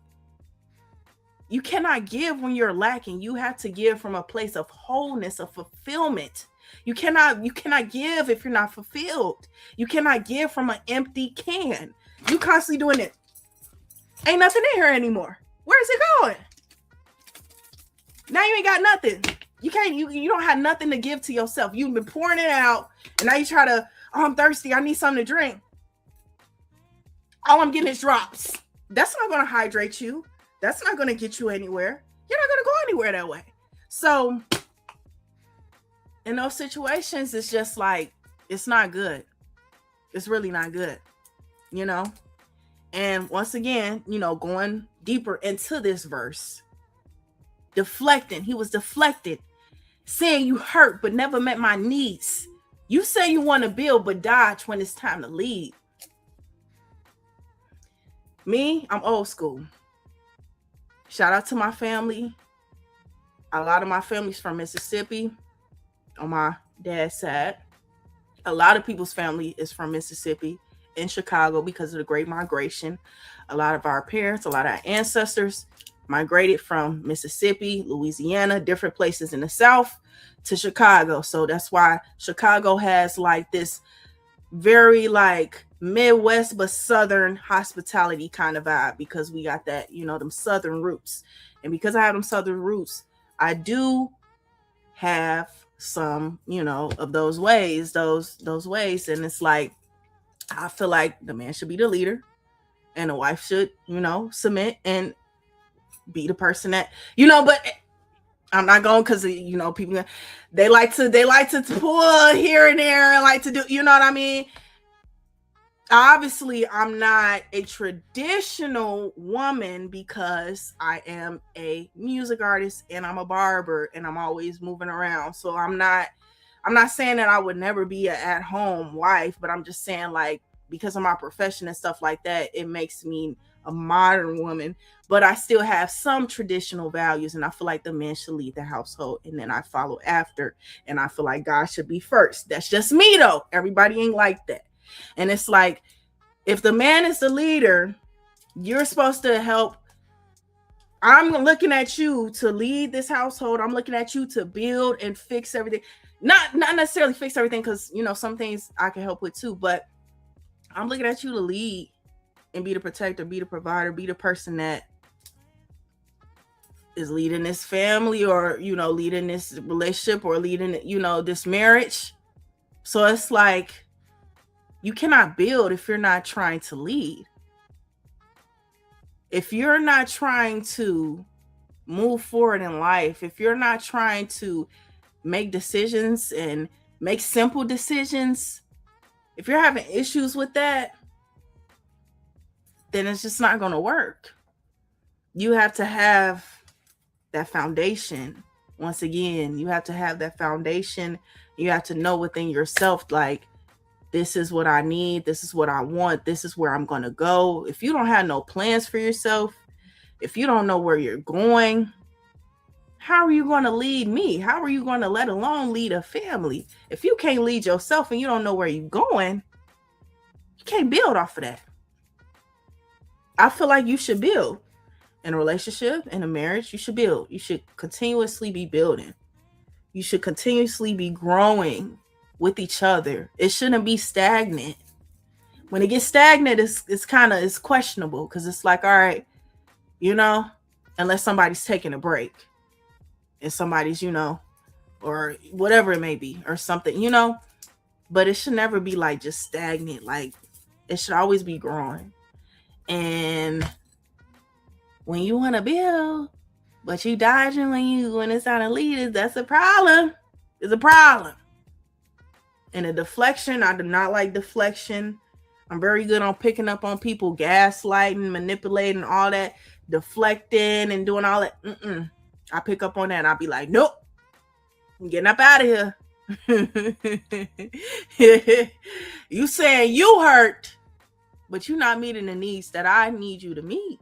You cannot give when you're lacking. You have to give from a place of wholeness, of fulfillment. You cannot give if you're not fulfilled. You cannot give from an empty can. You constantly doing it. Ain't nothing in here anymore. Where's it going? Now you ain't got nothing. You can't, you don't have nothing to give to yourself. You've been pouring it out, and now you try to, oh, I'm thirsty, I need something to drink. All I'm getting is drops. That's not going to hydrate you. That's not going to get you anywhere. You're not going to go anywhere that way. So in those situations, it's just like, it's not good. It's really not good, you know? And once again, you know, going deeper into this verse, deflecting, he was deflected, saying you hurt but never met my needs. You say you want to build but dodge when it's time to lead. Me, I'm old school. Shout out to my family. A lot of my family's from Mississippi on my dad's side. A lot of people's family is from Mississippi in Chicago because of the Great Migration. A lot of our parents, a lot of our ancestors migrated from Mississippi, Louisiana, different places in the South to Chicago. So that's why Chicago has like this very like Midwest but Southern hospitality kind of vibe, because we got that, you know, them Southern roots. And because I have them Southern roots, I do have some, you know, of those ways, those ways. And it's like, I feel like the man should be the leader and the wife should, you know, submit and be the person that, you know, but I'm not going, because, you know, people, they like to pull here and there and like to do, you know what I mean? Obviously, I'm not a traditional woman because I am a music artist and I'm a barber and I'm always moving around. So I'm not saying that I would never be an at-home wife, but I'm just saying, like, because of my profession and stuff like that, it makes me a modern woman, but I still have some traditional values, and I feel like the man should lead the household and then I follow after, and I feel like God should be first. That's just me though. Everybody ain't like that. And it's like, if the man is the leader, you're supposed to help. I'm looking at you to lead this household. I'm looking at you to build and fix everything. Not necessarily fix everything, because, you know, some things I can help with too, but I'm looking at you to lead and be the protector, be the provider, be the person that is leading this family, or, you know, leading this relationship, or leading, you know, this marriage. So it's like, you cannot build if you're not trying to lead. If you're not trying to move forward in life, if you're not trying to make decisions and make simple decisions, if you're having issues with that, then it's just not going to work. You have to have that foundation. Once again, you have to have that foundation. You have to know within yourself, like, this is what I need. This is what I want. This is where I'm going to go. If you don't have no plans for yourself, if you don't know where you're going, how are you going to lead me? How are you going to let alone lead a family? If you can't lead yourself and you don't know where you're going, you can't build off of that. I feel like you should build in a relationship, in a marriage. You should build. You should continuously be building. You should continuously be growing with each other. It shouldn't be stagnant. When it gets stagnant, it's questionable, because it's like, all right, you know, unless somebody's taking a break and somebody's, you know, or whatever it may be, or something, you know, but it should never be like just stagnant. Like, it should always be growing. And when you want to build, but you dodging when it's time to lead, that's a problem. It's a problem. And a deflection, I do not like deflection. I'm very good on picking up on people gaslighting, manipulating, all that, deflecting and doing all that. I pick up on that and I'll be like, nope, I'm getting up out of here. You saying you hurt, but you're not meeting the needs that I need you to meet.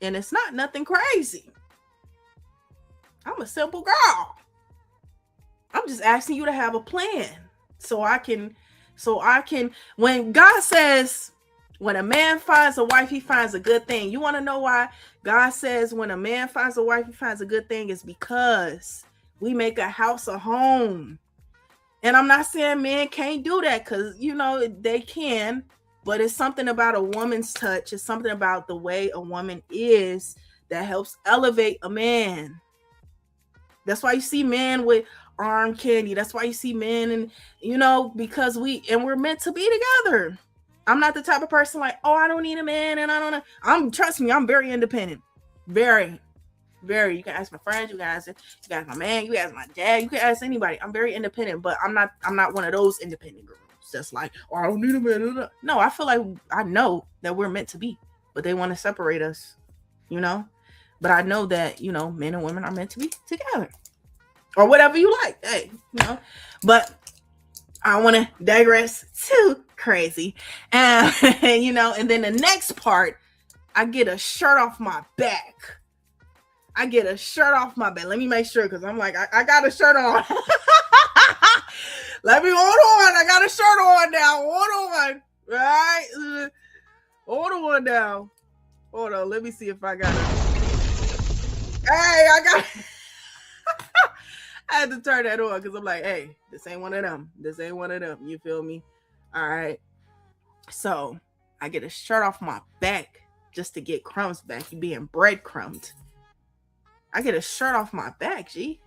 And it's not nothing crazy. I'm a simple girl. I'm just asking you to have a plan. So I can, when God says, when a man finds a wife, he finds a good thing. You want to know why God says when a man finds a wife, he finds a good thing? Is because we make a house a home. And I'm not saying men can't do that, because, you know, they can, but it's something about a woman's touch. It's something about the way a woman is that helps elevate a man. That's why you see men with arm candy. That's why you see men, and because we're meant to be together. I'm not the type of person like, oh, I don't need a man, and I don't know. Trust me, I'm very independent. Very, very. You can ask my friends, you can ask my man, you can ask my dad, you can ask anybody. I'm very independent, but I'm not one of those independent girls that's like, oh, I don't need a man. No, I feel like I know that we're meant to be, but they want to separate us, But I know that, men and women are meant to be together. Or whatever you like. Hey, But I don't want to digress too crazy. And and then the next part, I get a shirt off my back. Let me make sure, because I'm like, I got a shirt on. Let me hold on. I got a shirt on now. Hold on. Right? Hold on now. Hold on. Let me see if I got it. Hey, I got it. I had to turn that on because I'm like, hey, this ain't one of them. You feel me? All right. So I get a shirt off my back just to get crumbs back. You being breadcrumbed. I get a shirt off my back, G.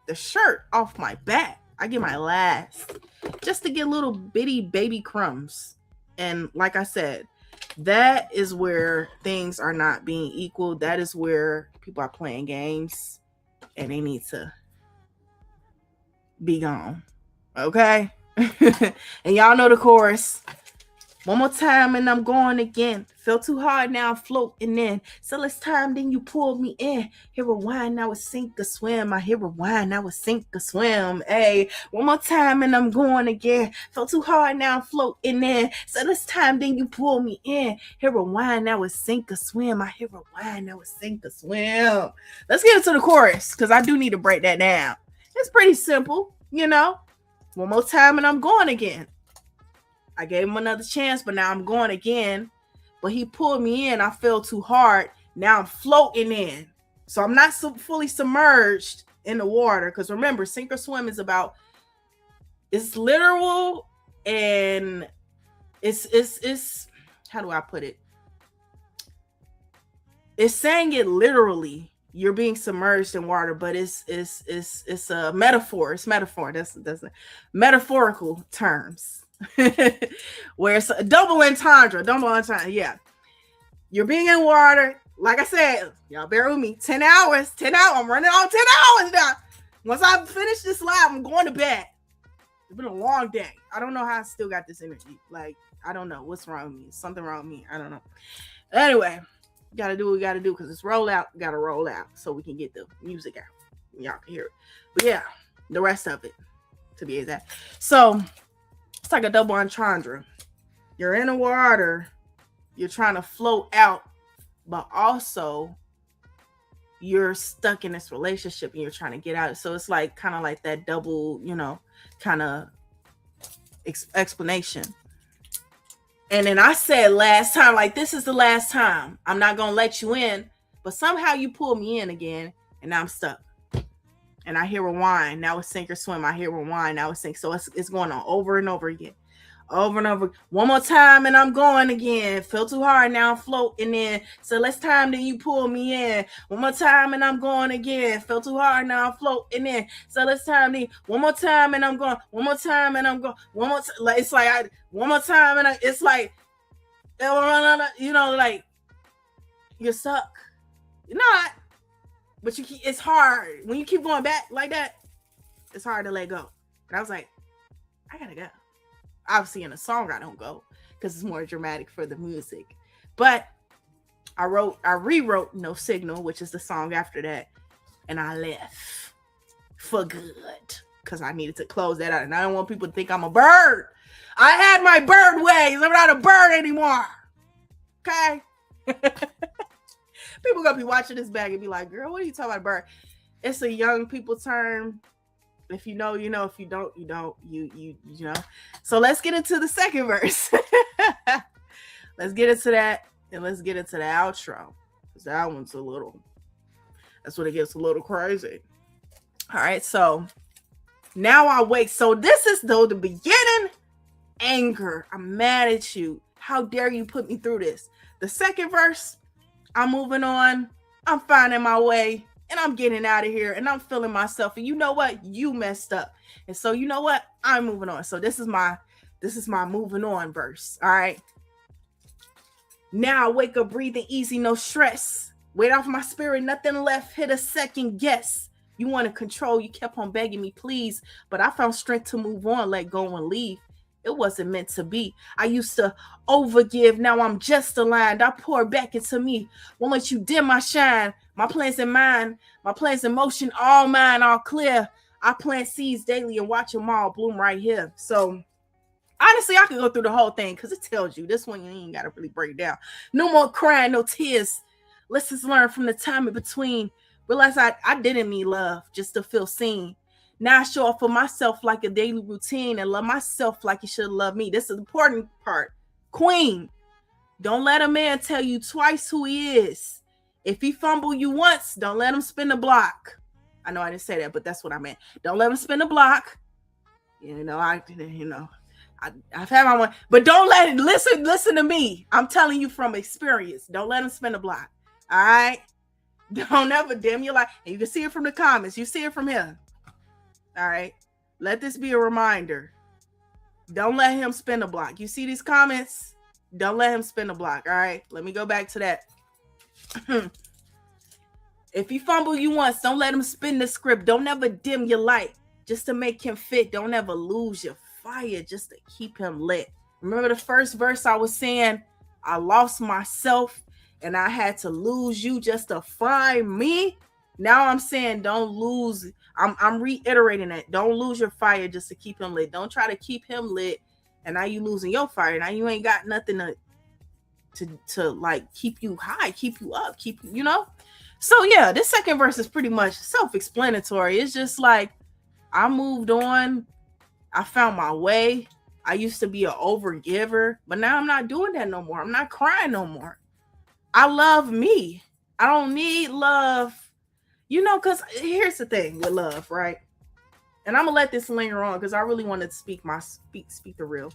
The shirt off my back. I get my last just to get little bitty baby crumbs. And like I said, that is where things are not being equal. That is where people are playing games and they need to be gone. Okay? And y'all know the chorus. One more time and I'm going again. Fell too hard, now I'm floating in. So less time, then you pulled me in. Hear a whine, now it's sink or swim. I hear a whine, now it's sink or swim. Hey, one more time and I'm going again. Fell too hard, now I'm floating in. So less time, then you pull me in. Hear a whine, now it's sink or swim. I hear a whine, now it's sink or swim. Let's get into the chorus, because I do need to break that down. It's pretty simple, One more time and I'm going again. I gave him another chance, but now I'm going again. But he pulled me in. I fell too hard. Now I'm floating in. So I'm not fully submerged in the water. Because remember, sink or swim is about, it's literal, and it's how do I put it? It's saying it literally. You're being submerged in water, but it's a metaphor. It's metaphor. That's metaphorical terms. Where it's a double entendre. Yeah. You're being in water. Like I said, y'all bear with me. 10 hours. I'm running on 10 hours now. Once I finish this live, I'm going to bed. It's been a long day. I don't know how I still got this energy. Like, I don't know what's wrong with me. Something wrong with me. I don't know. Anyway, gotta do what we gotta do, because it's roll out. Gotta roll out so we can get the music out. Y'all can hear it. But yeah, the rest of it, to be exact. So it's like a double entendre. You're in the water, you're trying to float out, but also you're stuck in this relationship and you're trying to get out. So it's like kind of like that double, kind of explanation. And then I said last time, like, this is the last time. I'm not going to let you in. But somehow you pull me in again, and now I'm stuck. And I hear a whine. Now it's sink or swim. I hear a whine. Now it's sink. So it's going on over and over again. Over and over. One more time, and I'm going again. Fell too hard. Now I'm floating in. So less time, then you pull me in. One more time, and I'm going again. Fell too hard. Now I'm floating in. So less time, then one more time, and I'm going. One more time, and I'm going. One more time. Like, it's like one more time, and it's like, like you're stuck. You're not, but it's hard when you keep going back like that. It's hard to let go. And I was like, I gotta go. Obviously, in a song, I don't go because it's more dramatic for the music. But I rewrote No Signal, which is the song after that, and I left for good because I needed to close that out, and I don't want people to think I'm a bird. I had my bird ways. I'm not a bird anymore. Okay? People gonna be watching this back and be like, girl, what are you talking about, bird? It's a young people term. If you know, you know. If you don't, you don't. You know. So let's get into the second verse. Let's get into that, and let's get into the outro. Because that one's that's when it gets a little crazy. All right, so now I wake. So this is the beginning. Anger. I'm mad at you. How dare you put me through this? The second verse, I'm moving on. I'm finding my way. and I'm getting out of here and I'm feeling myself. And you know what? You messed up. And so you know what? I'm moving on. So this is my moving on verse. All right. Now I wake up breathing easy, no stress. Weight off my spirit, nothing left, hit a second guess. You want to control, you kept on begging me, please. But I found strength to move on, let go and leave. It wasn't meant to be. I used to overgive, now I'm just aligned. I pour back into me, won't let you dim my shine. My plans in mind, my plans in motion, all mine, all clear. I plant seeds daily and watch them all bloom right here. So honestly, I could go through the whole thing because it tells you. This one you ain't got to really break down. No more crying, no tears. Lessons learned from the time in between. Realize I didn't need love just to feel seen. Now I show up for myself like a daily routine and love myself like you should love me. This is the important part. Queen, don't let a man tell you twice who he is. If he fumble you once, don't let him spin the block. I know I didn't say that, but that's what I meant. Don't let him spin the block. I've had my one, but don't let it listen to me. I'm telling you from experience. Don't let him spin the block. All right. Don't ever dim your light. And you can see it from the comments. You see it from here. All right. Let this be a reminder. Don't let him spin the block. You see these comments? Don't let him spin the block. All right. Let me go back to that. If he fumble you once, don't let him spin the script. Don't ever dim your light just to make him fit. Don't ever lose your fire just to keep him lit. Remember the first verse I was saying, I lost myself and I had to lose you just to find me. Now I'm saying don't lose. I'm reiterating that. Don't lose your fire just to keep him lit. Don't try to keep him lit and now you losing your fire. Now you ain't got nothing to like keep you high, keep you up, So yeah, this second verse is pretty much self-explanatory. It's just like I moved on. I found my way. I used to be an overgiver, but now I'm not doing that no more. I'm not crying no more. I love me. I don't need love. Because here's the thing with love, right? And I'm going to let this linger on because I really want to speak the real.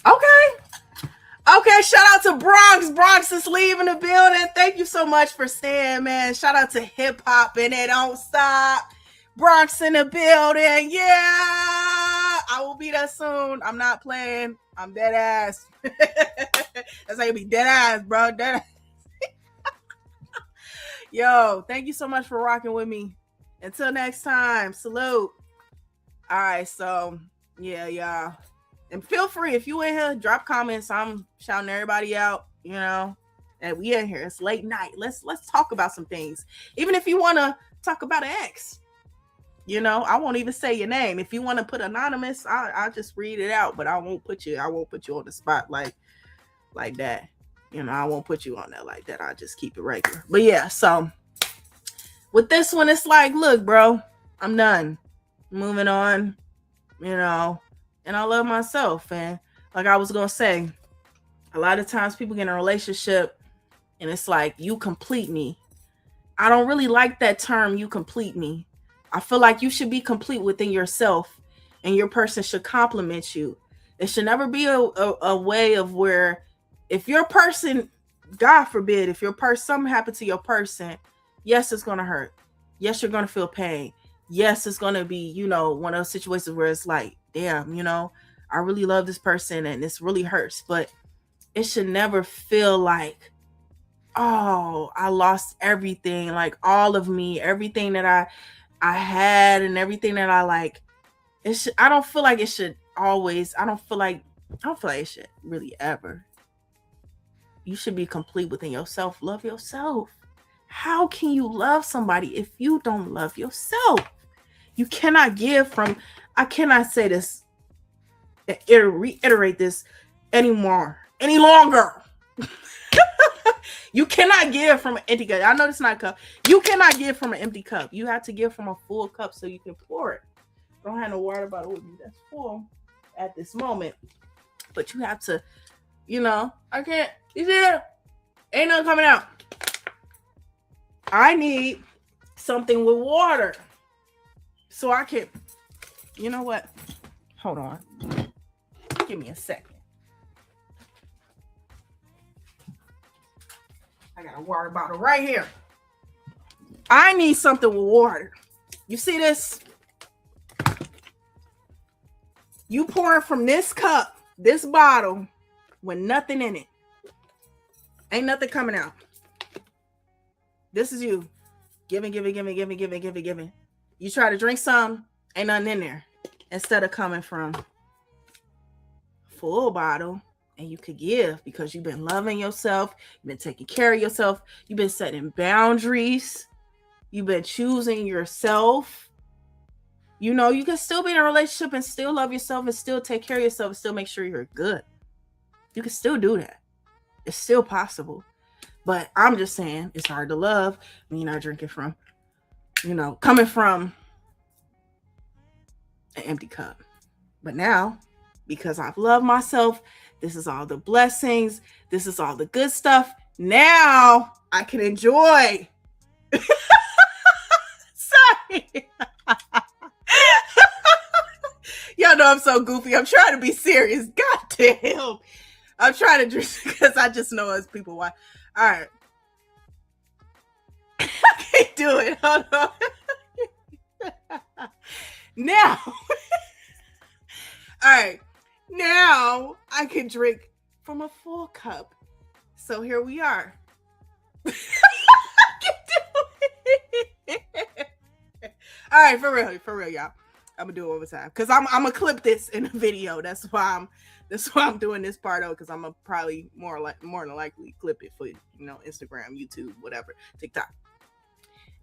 Okay, shout out to Bronx. Bronx is leaving the building. Thank you so much for staying, man. Shout out to hip hop and it don't stop. Bronx in the building. Yeah, I will be there soon. I'm not playing. I'm dead ass. That's how you be dead ass, bro. Dead ass. Yo, thank you so much for rocking with me. Until next time, salute. All right, so yeah, y'all. And feel free, if you in here, drop comments. I'm shouting everybody out, and we in here. It's late night. Let's talk about some things. Even if you want to talk about an ex, I won't even say your name. If you want to put anonymous, I'll just read it out, but I won't put you on the spot like that. I won't put you on there like that. I'll just keep it regular. But yeah, so with this one, it's like, look, bro, I'm done. Moving on, and I love myself. And like I was going to say, a lot of times people get in a relationship and it's like, you complete me. I don't really like that term, you complete me. I feel like you should be complete within yourself and your person should compliment you. It should never be a way of where if your person, God forbid, if something happened to your person, yes, it's going to hurt. Yes, you're going to feel pain. Yes, it's going to be, one of those situations where it's like, damn, I really love this person and this really hurts, but it should never feel like, oh, I lost everything, like all of me, everything that I had and everything that I like. I don't feel like it should always, I don't feel like it should really ever. You should be complete within yourself. Love yourself. How can you love somebody if you don't love yourself? You cannot give from, I cannot say this, reiterate this any longer. You cannot give from an empty cup. I know it's not a cup. You cannot give from an empty cup. You have to give from a full cup so you can pour it. Don't have no water bottle with me that's full at this moment. But you have to, I can't. You see that? Ain't nothing coming out. I need something with water. So I can, you know what? Hold on. Give me a second. I got a water bottle right here. I need something with water. You see this? You pouring from this cup, this bottle, with nothing in it. Ain't nothing coming out. This is you. Giving. You try to drink some, ain't nothing in there. Instead of coming from full bottle, and you could give because you've been loving yourself, you've been taking care of yourself, you've been setting boundaries, you've been choosing yourself. You know, you can still be in a relationship and still love yourself and still take care of yourself and still make sure you're good. You can still do that. It's still possible. But I'm just saying, it's hard to love when you're not drinking from, coming from an empty cup. But now, because I've loved myself, this is all the blessings, this is all the good stuff. Now I can enjoy. Sorry. Y'all know I'm so goofy. I'm trying to be serious. God damn. I'm trying to drink because I just know as people why. All right. I can't do it. Hold on. Now. All right. Now I can drink from a full cup. So here we are. I can do it. All right, for real, y'all. I'm gonna do it one more time because I'm gonna clip this in a video. That's why I'm doing this part of, because I'm gonna probably more than likely clip it for Instagram, YouTube, whatever, TikTok.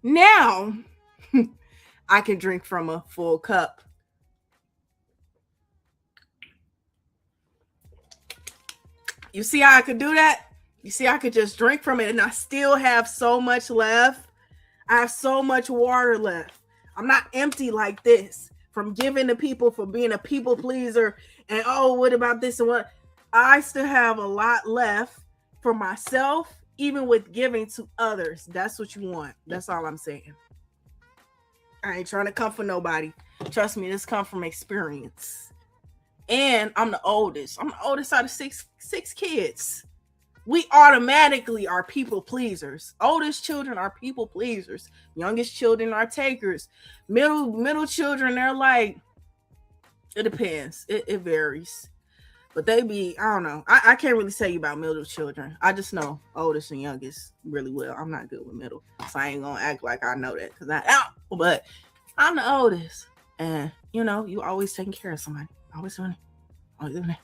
Now I can drink from a full cup. You see how I could do that? You see I could just drink from it and I still have so much left. I have so much water left. I'm not empty like this from giving to people, for being a people pleaser, and what about this and what? I still have a lot left for myself, even with giving to others. That's what you want. That's all I'm saying. I ain't trying to come for nobody. Trust me, this come from experience. And I'm the oldest. I'm the oldest out of six kids. We automatically are people pleasers. Oldest children are people pleasers. Youngest children are takers. Middle children, they're like, it depends. It varies. But they be, I don't know. I can't really tell you about middle children. I just know oldest and youngest really well. I'm not good with middle. So I ain't going to act like I know that. But I'm the oldest. And, you always taking care of somebody. Always doing it. Always doing it.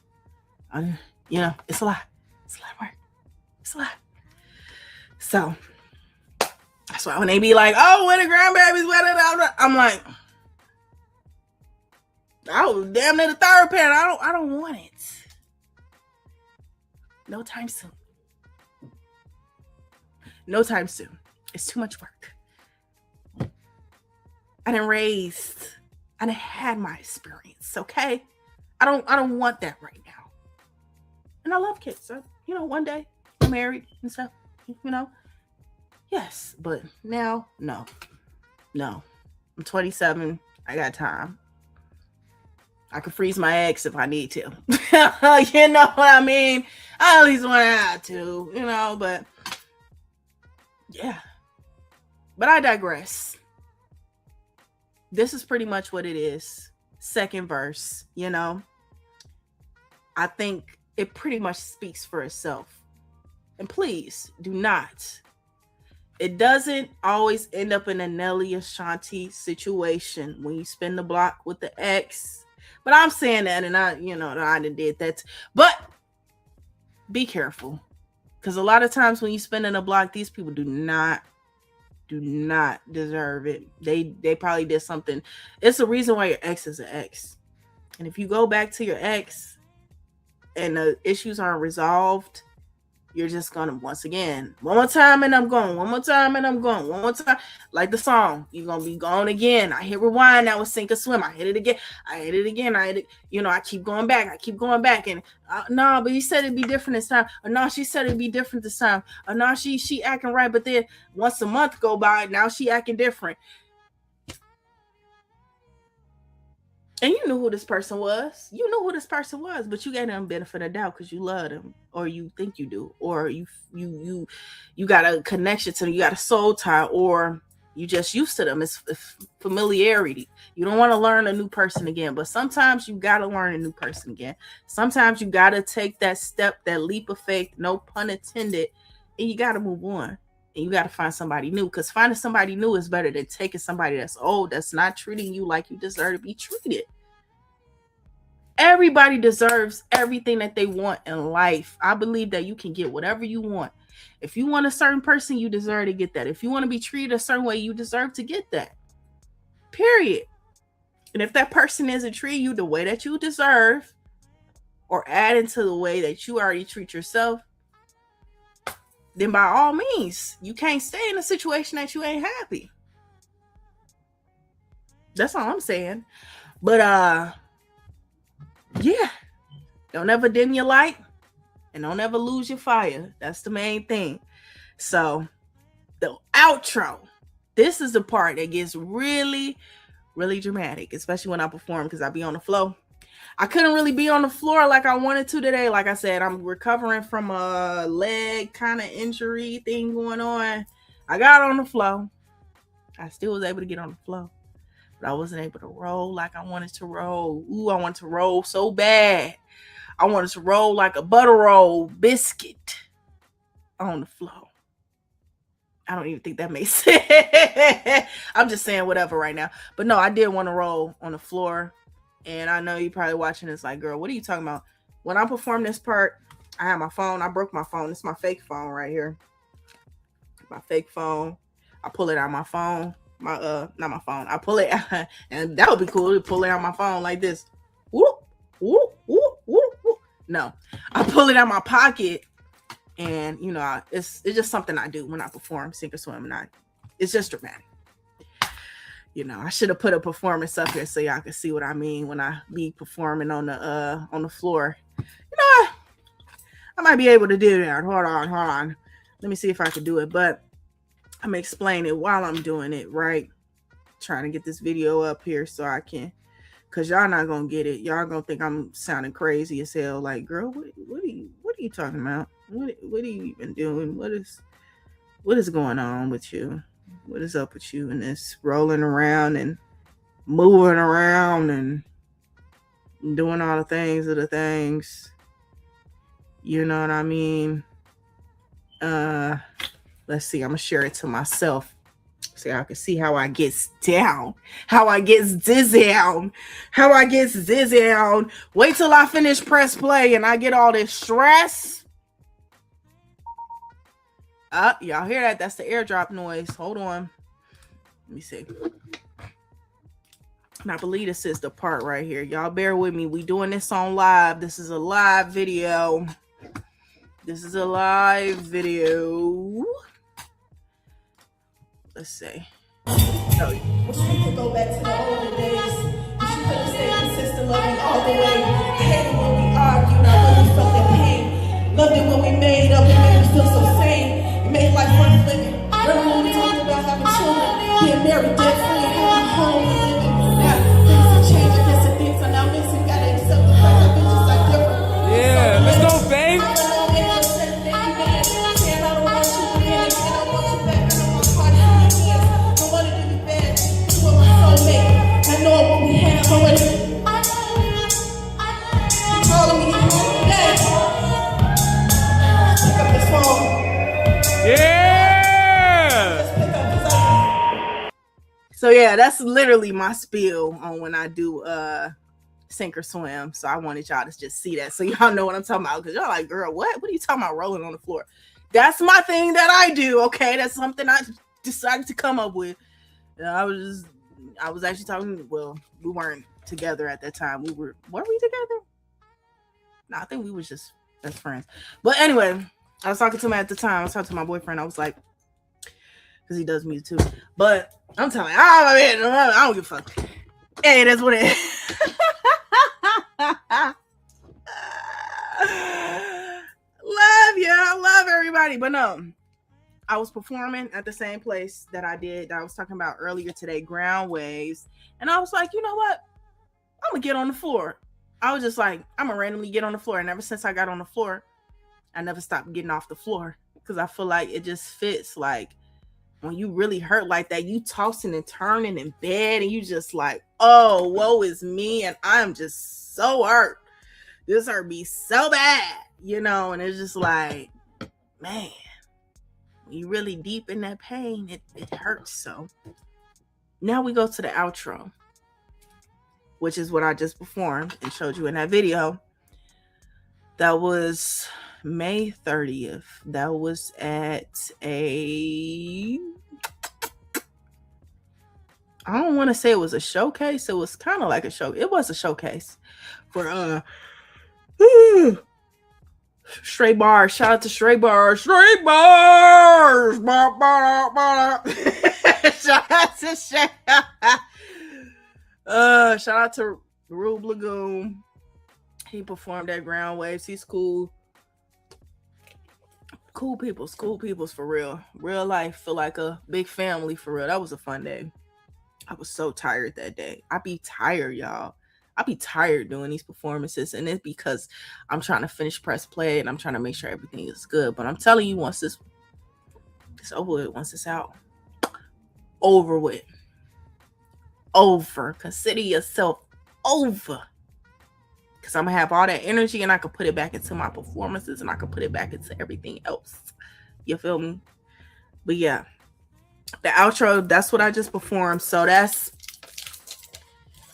It's a lot. It's a lot of work. It's a lot. So that's why when they be like, when the grandbabies, I'm like, damn near the third parent. I don't want it. No time soon. No time soon. It's too much work. I done had my experience, okay? I don't want that right now. And I love kids. So, one day I'm married and stuff, Yes, but now, no. I'm 27. I got time. I can freeze my eggs if I need to. You know what I mean? I at least want to have to, but yeah. But I digress. This is pretty much what it is. Second verse, I think it pretty much speaks for itself. And please do not. It doesn't always end up in a Nelly Ashanti situation when you spin the block with the ex. But I'm saying that, and I did that. But be careful, because a lot of times when you spin in a block, these people do not deserve it. They probably did something. It's a reason why your ex is an ex. And if you go back to your ex and the issues aren't resolved, you're just gonna, once again, one more time and I'm gone. One more time and I'm gone. One more time, like the song, you're gonna be gone again. I hit rewind, that was sink or swim. I hit it again. I keep going back. And no, but you said it'd be different this time. Or no, she said it'd be different this time. Or no, she acting right, but then once a month go by, now she acting different. And you knew who this person was. But you gave them benefit of doubt because you love them, or you think you do, or you got a connection to them. You got a soul tie, or You just used to them. It's familiarity. You don't want to learn a new person again, but sometimes you got to learn a new person again. Sometimes you got to take that step, that leap of faith, no pun intended, and you got to move on. And you got to find somebody new, because finding somebody new is better than taking somebody that's old, that's not treating you like you deserve to be treated. Everybody deserves everything that they want in life. I believe that you can get whatever you want. If you want a certain person, you deserve to get that. If you want to be treated a certain way, you deserve to get that. Period. And if that person isn't treating you the way that you deserve, or adding to the way that you already treat yourself, then by all means, you can't stay in a situation that you ain't happy. That's all I'm saying. But yeah, don't ever dim your light. And don't ever lose your fire. That's the main thing. So, the outro. This is the part that gets really, really dramatic, especially when I perform, because I be on the floor. I couldn't really be on the floor like I wanted to today. Like I said, I'm recovering from a leg kind of injury thing going on. I got on the floor. I still was able to get on the floor. But I wasn't able to roll like I wanted to roll. Ooh, I wanted to roll so bad. I wanted to roll like a butter roll biscuit on the floor. I don't even think that makes sense. I'm just saying whatever right now. But no, I did want to roll on the floor. And I know you're probably watching this like, girl, what are you talking about? When I perform this part, I have my phone. I broke my phone. It's my fake phone right here. My fake phone. I pull it out my phone. Not my phone. I pull it out. And that would be cool to pull it out my phone like this. Whoop, whoop, whoop, whoop, whoop. No, I pull it out my pocket, and you know, it's just something I do when I perform sink or swim. And it's just dramatic. You know, I should have put a performance up here so y'all can see what I mean when I be performing on the floor. You know, I might be able to do that. Hold on. Let me see if I can do it, but I'm gonna explain it while I'm doing it. Right, trying to get this video up here so I can. Cause y'all not gonna get it. Y'all gonna think I'm sounding crazy as hell. Like, girl, what are you talking about? What are you even doing? What is going on with you? What is up with you and this rolling around and moving around and doing all the things of the things? You know what I mean? Let's see. I'm gonna share it to myself. So y'all can see how I gets down, how I gets dizzy down. Wait till I finish press play and I get all this stress. Y'all hear that? That's the airdrop noise. Hold on. Let me see. And I believe this is the part right here. Y'all bear with me. We doing this on live. This is a live video. Let's see. So you could go back to the older days. You could have stayed consistent, loving all the way. I hated when we argued. I really felt the pain. Loved it when we made up. It made me feel so sane. It made life worth living. Remember when we talked about having children, being married, debt free, and having a home and living. Now things have changed. I guess the things are now missing. Gotta accept the fact that bitches are different. Yeah, let's go, babe. I know what we have already. Calling me today. Pick up this phone. Yeah. So yeah, that's literally my spiel on when I do sink or swim. So I wanted y'all to just see that so y'all know what I'm talking about. Because y'all like, girl, what are you talking about rolling on the floor? That's my thing that I do. Okay, that's something I decided to come up with. I was actually talking. Well, we weren't together at that time. Were we together? No, I think we was just best friends. But anyway, I was talking to him at the time. I was talking to my boyfriend. I was like, because he does music too. But I'm telling you, I don't give a fuck. Hey, that's what it is. Love you. I love everybody. But no, I was performing at the same place that I was talking about earlier today, Ground Waves. And I was like, you know what? I'm going to get on the floor. I was just like, I'm going to randomly get on the floor. And ever since I got on the floor, I never stopped getting off the floor because I feel like it just fits. Like, when you really hurt like that, you tossing and turning in bed and you just like, oh, woe is me. And I'm just so hurt. This hurt me so bad, and it's just like, man, when you really deep in that pain, it hurts. So now we go to the outro, which is what I just performed and showed you in that video. That was May 30th. That was at I don't want to say it was a showcase. It was kind of like a show. It was a showcase for Straight Bars. Shout out to Straight Bars. Straight Bars. Shout out to shout out to Rube Lagoon. He performed at Ground Waves. He's cool. Cool peoples for real. Real life. Feel like a big family for real. That was a fun day. I was so tired that day. I be tired, y'all. I be tired doing these performances, and it's because I'm trying to finish press play and I'm trying to make sure everything is good. But I'm telling you, once it's over with, once it's out, over with. Over. Consider yourself over. Because I'm going to have all that energy and I can put it back into my performances and I can put it back into everything else. You feel me? But yeah, the outro, that's what I just performed. So that's,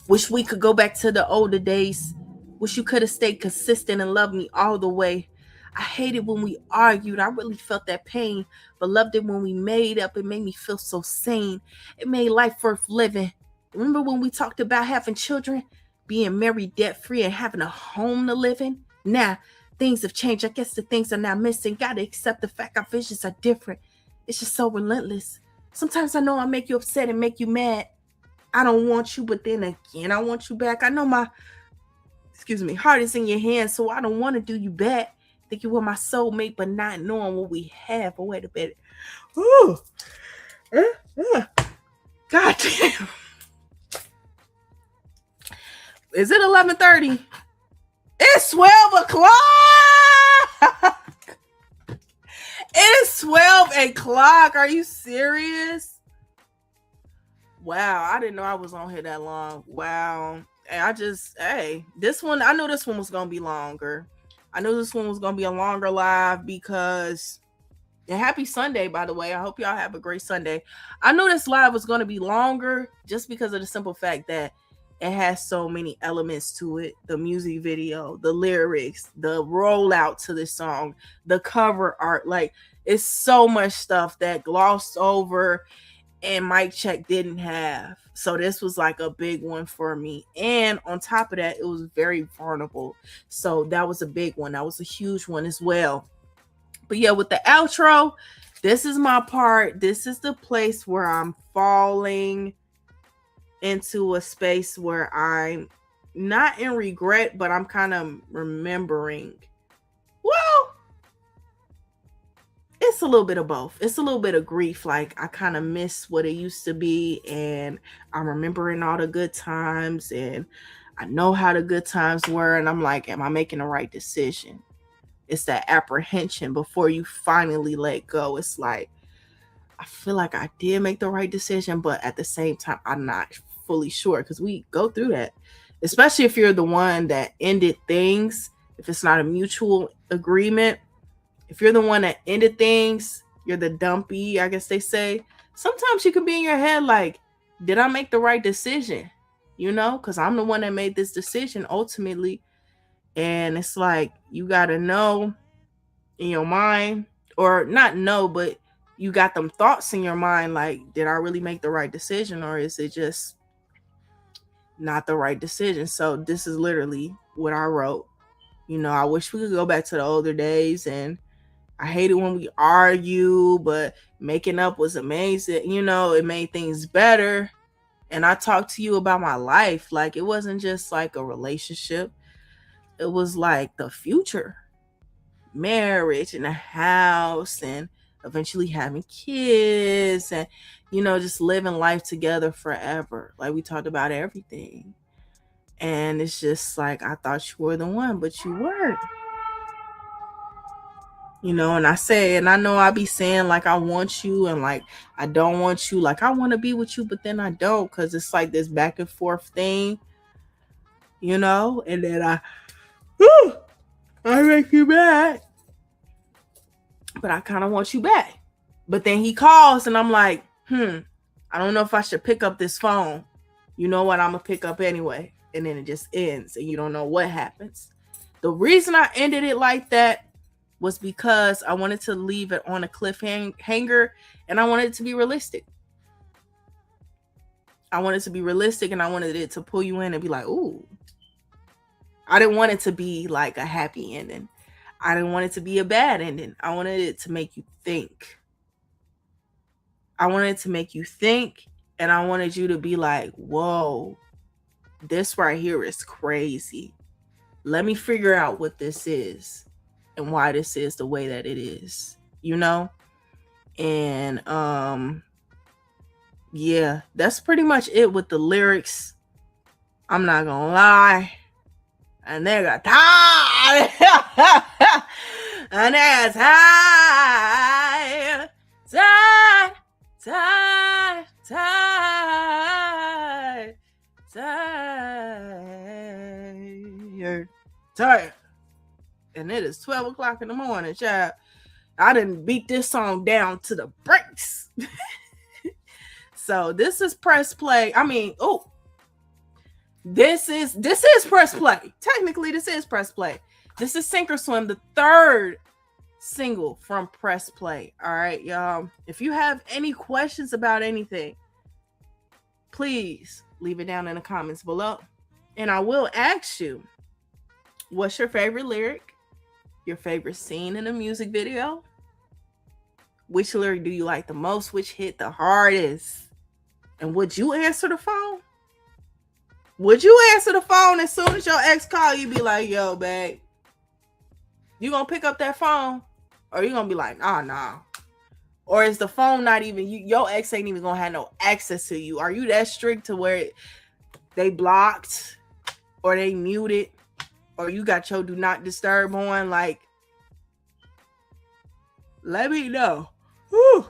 wish we could go back to the older days. Wish you could have stayed consistent and loved me all the way. I hated when we argued. I really felt that pain, but loved it when we made up. It made me feel so sane. It made life worth living. Remember when we talked about having children? Being married, debt-free, and having a home to live in? Nah, things have changed. I guess the things are now missing. Gotta accept the fact our visions are different. It's just so relentless. Sometimes I know I make you upset and make you mad. I don't want you, but then again, I want you back. I know my, heart is in your hands, so I don't want to do you bad. Think you were my soulmate, but not knowing what we have. But wait a minute. Ooh. God damn. Is it 11:30? It's 12 o'clock. It's 12 o'clock. Are you serious? Wow, I didn't know I was on here that long. Wow. And this one, I knew this one was going to be longer. I knew this one was going to be a longer live because, and happy Sunday, by the way. I hope y'all have a great Sunday. I knew this live was going to be longer just because of the simple fact that it has so many elements to it. The music video, the lyrics, the rollout to this song, the cover art. Like, it's so much stuff that glossed over and Mic Check didn't have. So this was like a big one for me. And on top of that, it was very vulnerable. So that was a big one. That was a huge one as well. But yeah, with the outro, this is my part. This is the place where I'm falling into a space where I'm not in regret, but I'm kind of remembering. Well, it's a little bit of both. It's a little bit of grief. Like, I kind of miss what it used to be, and I'm remembering all the good times, and I know how the good times were, and I'm like, am I making the right decision? It's that apprehension before you finally let go. It's like, I feel like I did make the right decision, but at the same time, I'm not fully sure, because we go through that, especially if you're the one that ended things. If it's not a mutual agreement, if you're the one that ended things, you're the dumpy, I guess they say. Sometimes you can be in your head like, did I make the right decision? Because I'm the one that made this decision ultimately. And it's like, you got to know in your mind, or not know, but you got them thoughts in your mind like, did I really make the right decision, or is it just not the right decision? So this is literally what I wrote. I wish we could go back to the older days, and I hate it when we argue, but making up was amazing. It made things better. And I talked to you about my life. Like, it wasn't just like a relationship. It was like the future. Marriage and a house and eventually having kids and, just living life together forever. Like, we talked about everything. And it's just like, I thought you were the one, but you weren't. You know, and I say, and I know I be saying like I want you and like I don't want you, like I want to be with you, but then I don't, because it's like this back and forth thing, you know, and then I make you mad, but I kind of want you back. But then he calls and I'm like, I don't know if I should pick up this phone. You know what? I'm going to pick up anyway. And then it just ends and you don't know what happens. The reason I ended it like that was because I wanted to leave it on a cliffhanger and I wanted it to be realistic. I wanted it to be realistic and I wanted it to pull you in and be like, ooh. I didn't want it to be like a happy ending. I didn't want it to be a bad ending. I wanted it to make you think. I wanted to make you think, and I wanted you to be like, whoa, this right here is crazy. Let me figure out what this is and why this is the way that it is, you know? And yeah, that's pretty much it with the lyrics. I'm not gonna lie. A nigga tired. A nigga tired. Tired. And it is 12 o'clock in the morning, child. I didn't beat this song down to the breaks. So this is press play. I mean, this is press play. Technically, this is press play. This is Sink or Swim, the third single from press play. All right, y'all. If you have any questions about anything, please leave it down in the comments below. And I will ask you, what's your favorite lyric? Your favorite scene in a music video? Which lyric do you like the most? Which hit the hardest? And would you answer the phone? Would you answer the phone as soon as your ex call? You be like, yo, babe, you gonna pick up that phone? Or you gonna be like, nah. Or is the phone not even, your ex ain't even gonna have no access to you? Are you that strict to where they blocked or they muted? Or you got your do not disturb on? Like, let me know. Whew.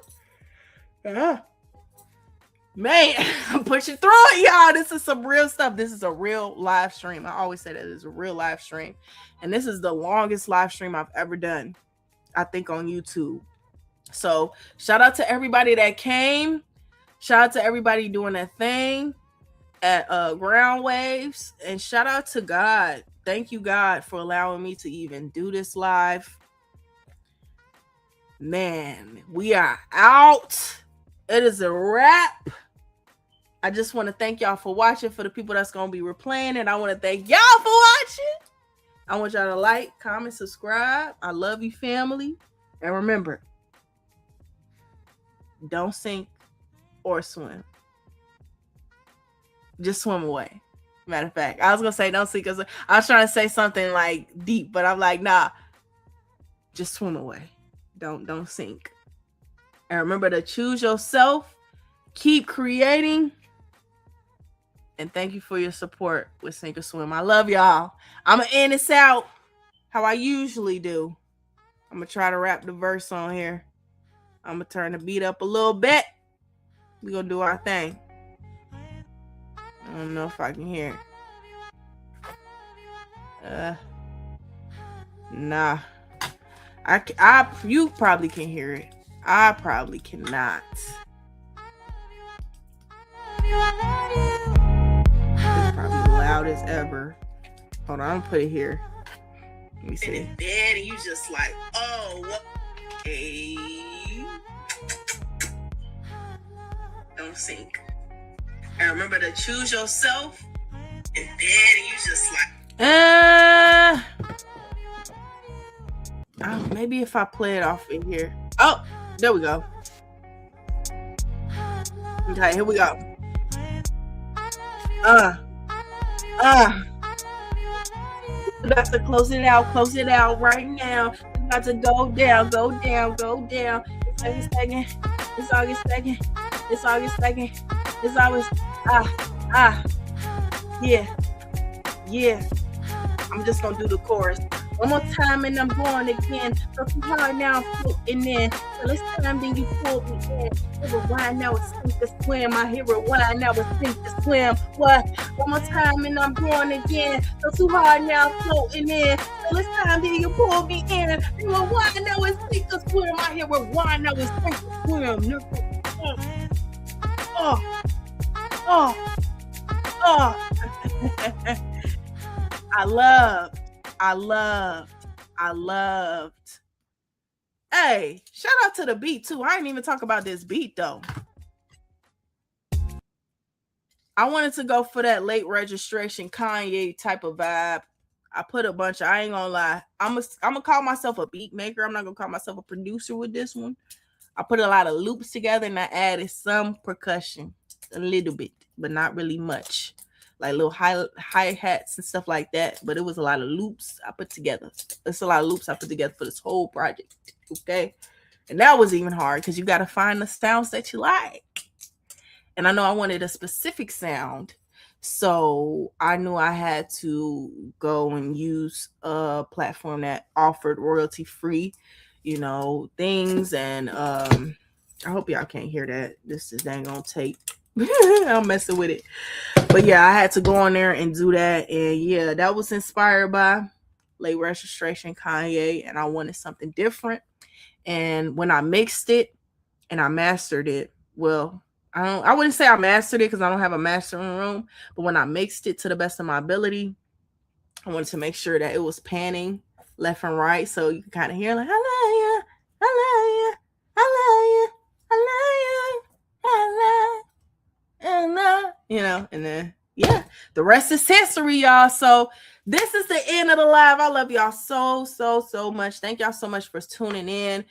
Man, I'm pushing through it, y'all. This is some real stuff. This is a real live stream. I always say that it's a real live stream. And this is the longest live stream I've ever done, I think, on YouTube. So shout out to everybody that came. Shout out to everybody doing that thing at Ground Waves. And shout out to God. Thank you, God, for allowing me to even do this live. Man, we are out. It is a wrap. I just want to thank y'all for watching. For the people that's going to be replaying it, I want to thank y'all for watching. I want y'all to like, comment, subscribe. I love you, family. And remember, don't sink or swim. Just swim away. Matter of fact, I was going to say don't sink or swim. I was trying to say something like deep, but I'm like, nah. Just swim away. Don't sink. And remember to choose yourself. Keep creating. And thank you for your support with Sink or Swim. I love y'all. I'm going to end this out how I usually do. I'm going to try to rap the verse on here. I'm going to turn the beat up a little bit. We're going to do our thing. I don't know if I can hear it. Nah. You probably can hear it. I probably cannot. It's probably the loudest ever. Hold on, I'm gonna put it here. Let me see. And in bed, and you just like, oh, okay. Don't sink. And remember to choose yourself. In bed, and you just like, maybe if I play it off in here. Oh, there we go. Okay, here we go. About to close it out right now. It's about to go down. It's August 2nd. Yeah. I'm just gonna do the chorus. One more time and I'm going again. So too hard now, I'm floating in. Well, it's time then you pull me in. Hero wine now, it's sink or swim. My hero wine now, it's sink or swim. What? One more time and I'm going again. So too hard now, I'm floating in. Well, it's time then you pull me in. Hero wine now, it's sink or swim. My hero wine now, it's sink or swim. Oh, oh, oh. I loved. Hey, shout out to the beat too. I didn't even talk about this beat though. I wanted to go for that late registration Kanye type of vibe. I put a bunch of, I ain't gonna lie. I'm gonna call myself a beat maker. I'm not gonna call myself a producer with this one. I put a lot of loops together and I added some percussion, a little bit, but not really much. Like little hi-hats and stuff like that. But it was a lot of loops I put together. It's a lot of loops I put together for this whole project. Okay. And that was even hard because you got to find the sounds that you like. And I know I wanted a specific sound. So I knew I had to go and use a platform that offered royalty-free, things. And I hope y'all can't hear that. This is dang on tape. I'm messing with it. But yeah, I had to go on there and do that. And yeah, that was inspired by late registration Kanye. And I wanted something different. And when I mixed it and I mastered it, well, I wouldn't say I mastered it because I don't have a mastering room. But when I mixed it to the best of my ability, I wanted to make sure that it was panning left and right. So you can kind of hear like, I love you, I love you, I love you, I love you, I love you. And then the rest is history, y'all. So this is the end of the live. I love y'all so much. Thank y'all so much for tuning in.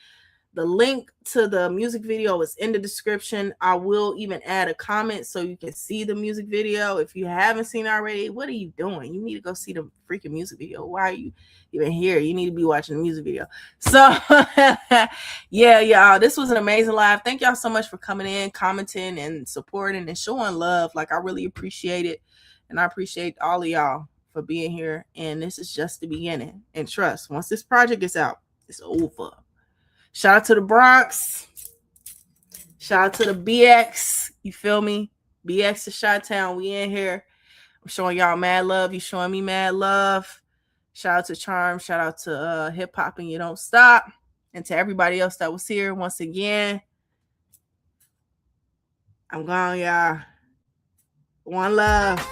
The link to the music video is in the description. I will even add a comment so you can see the music video. If you haven't seen it already, what are you doing? You need to go see the freaking music video. Why are you even here? You need to be watching the music video. So yeah, y'all, this was an amazing live. Thank y'all so much for coming in, commenting and supporting and showing love. Like, I really appreciate it. And I appreciate all of y'all for being here. And this is just the beginning. And trust, once this project is out, it's over. Shout out to the Bronx. Shout out to the BX. You feel me? BX to Chi-Town. We in here. I'm showing y'all mad love. You showing me mad love. Shout out to Charm. Shout out to Hip Hop and You Don't Stop. And to everybody else that was here once again. I'm gone, y'all. One love.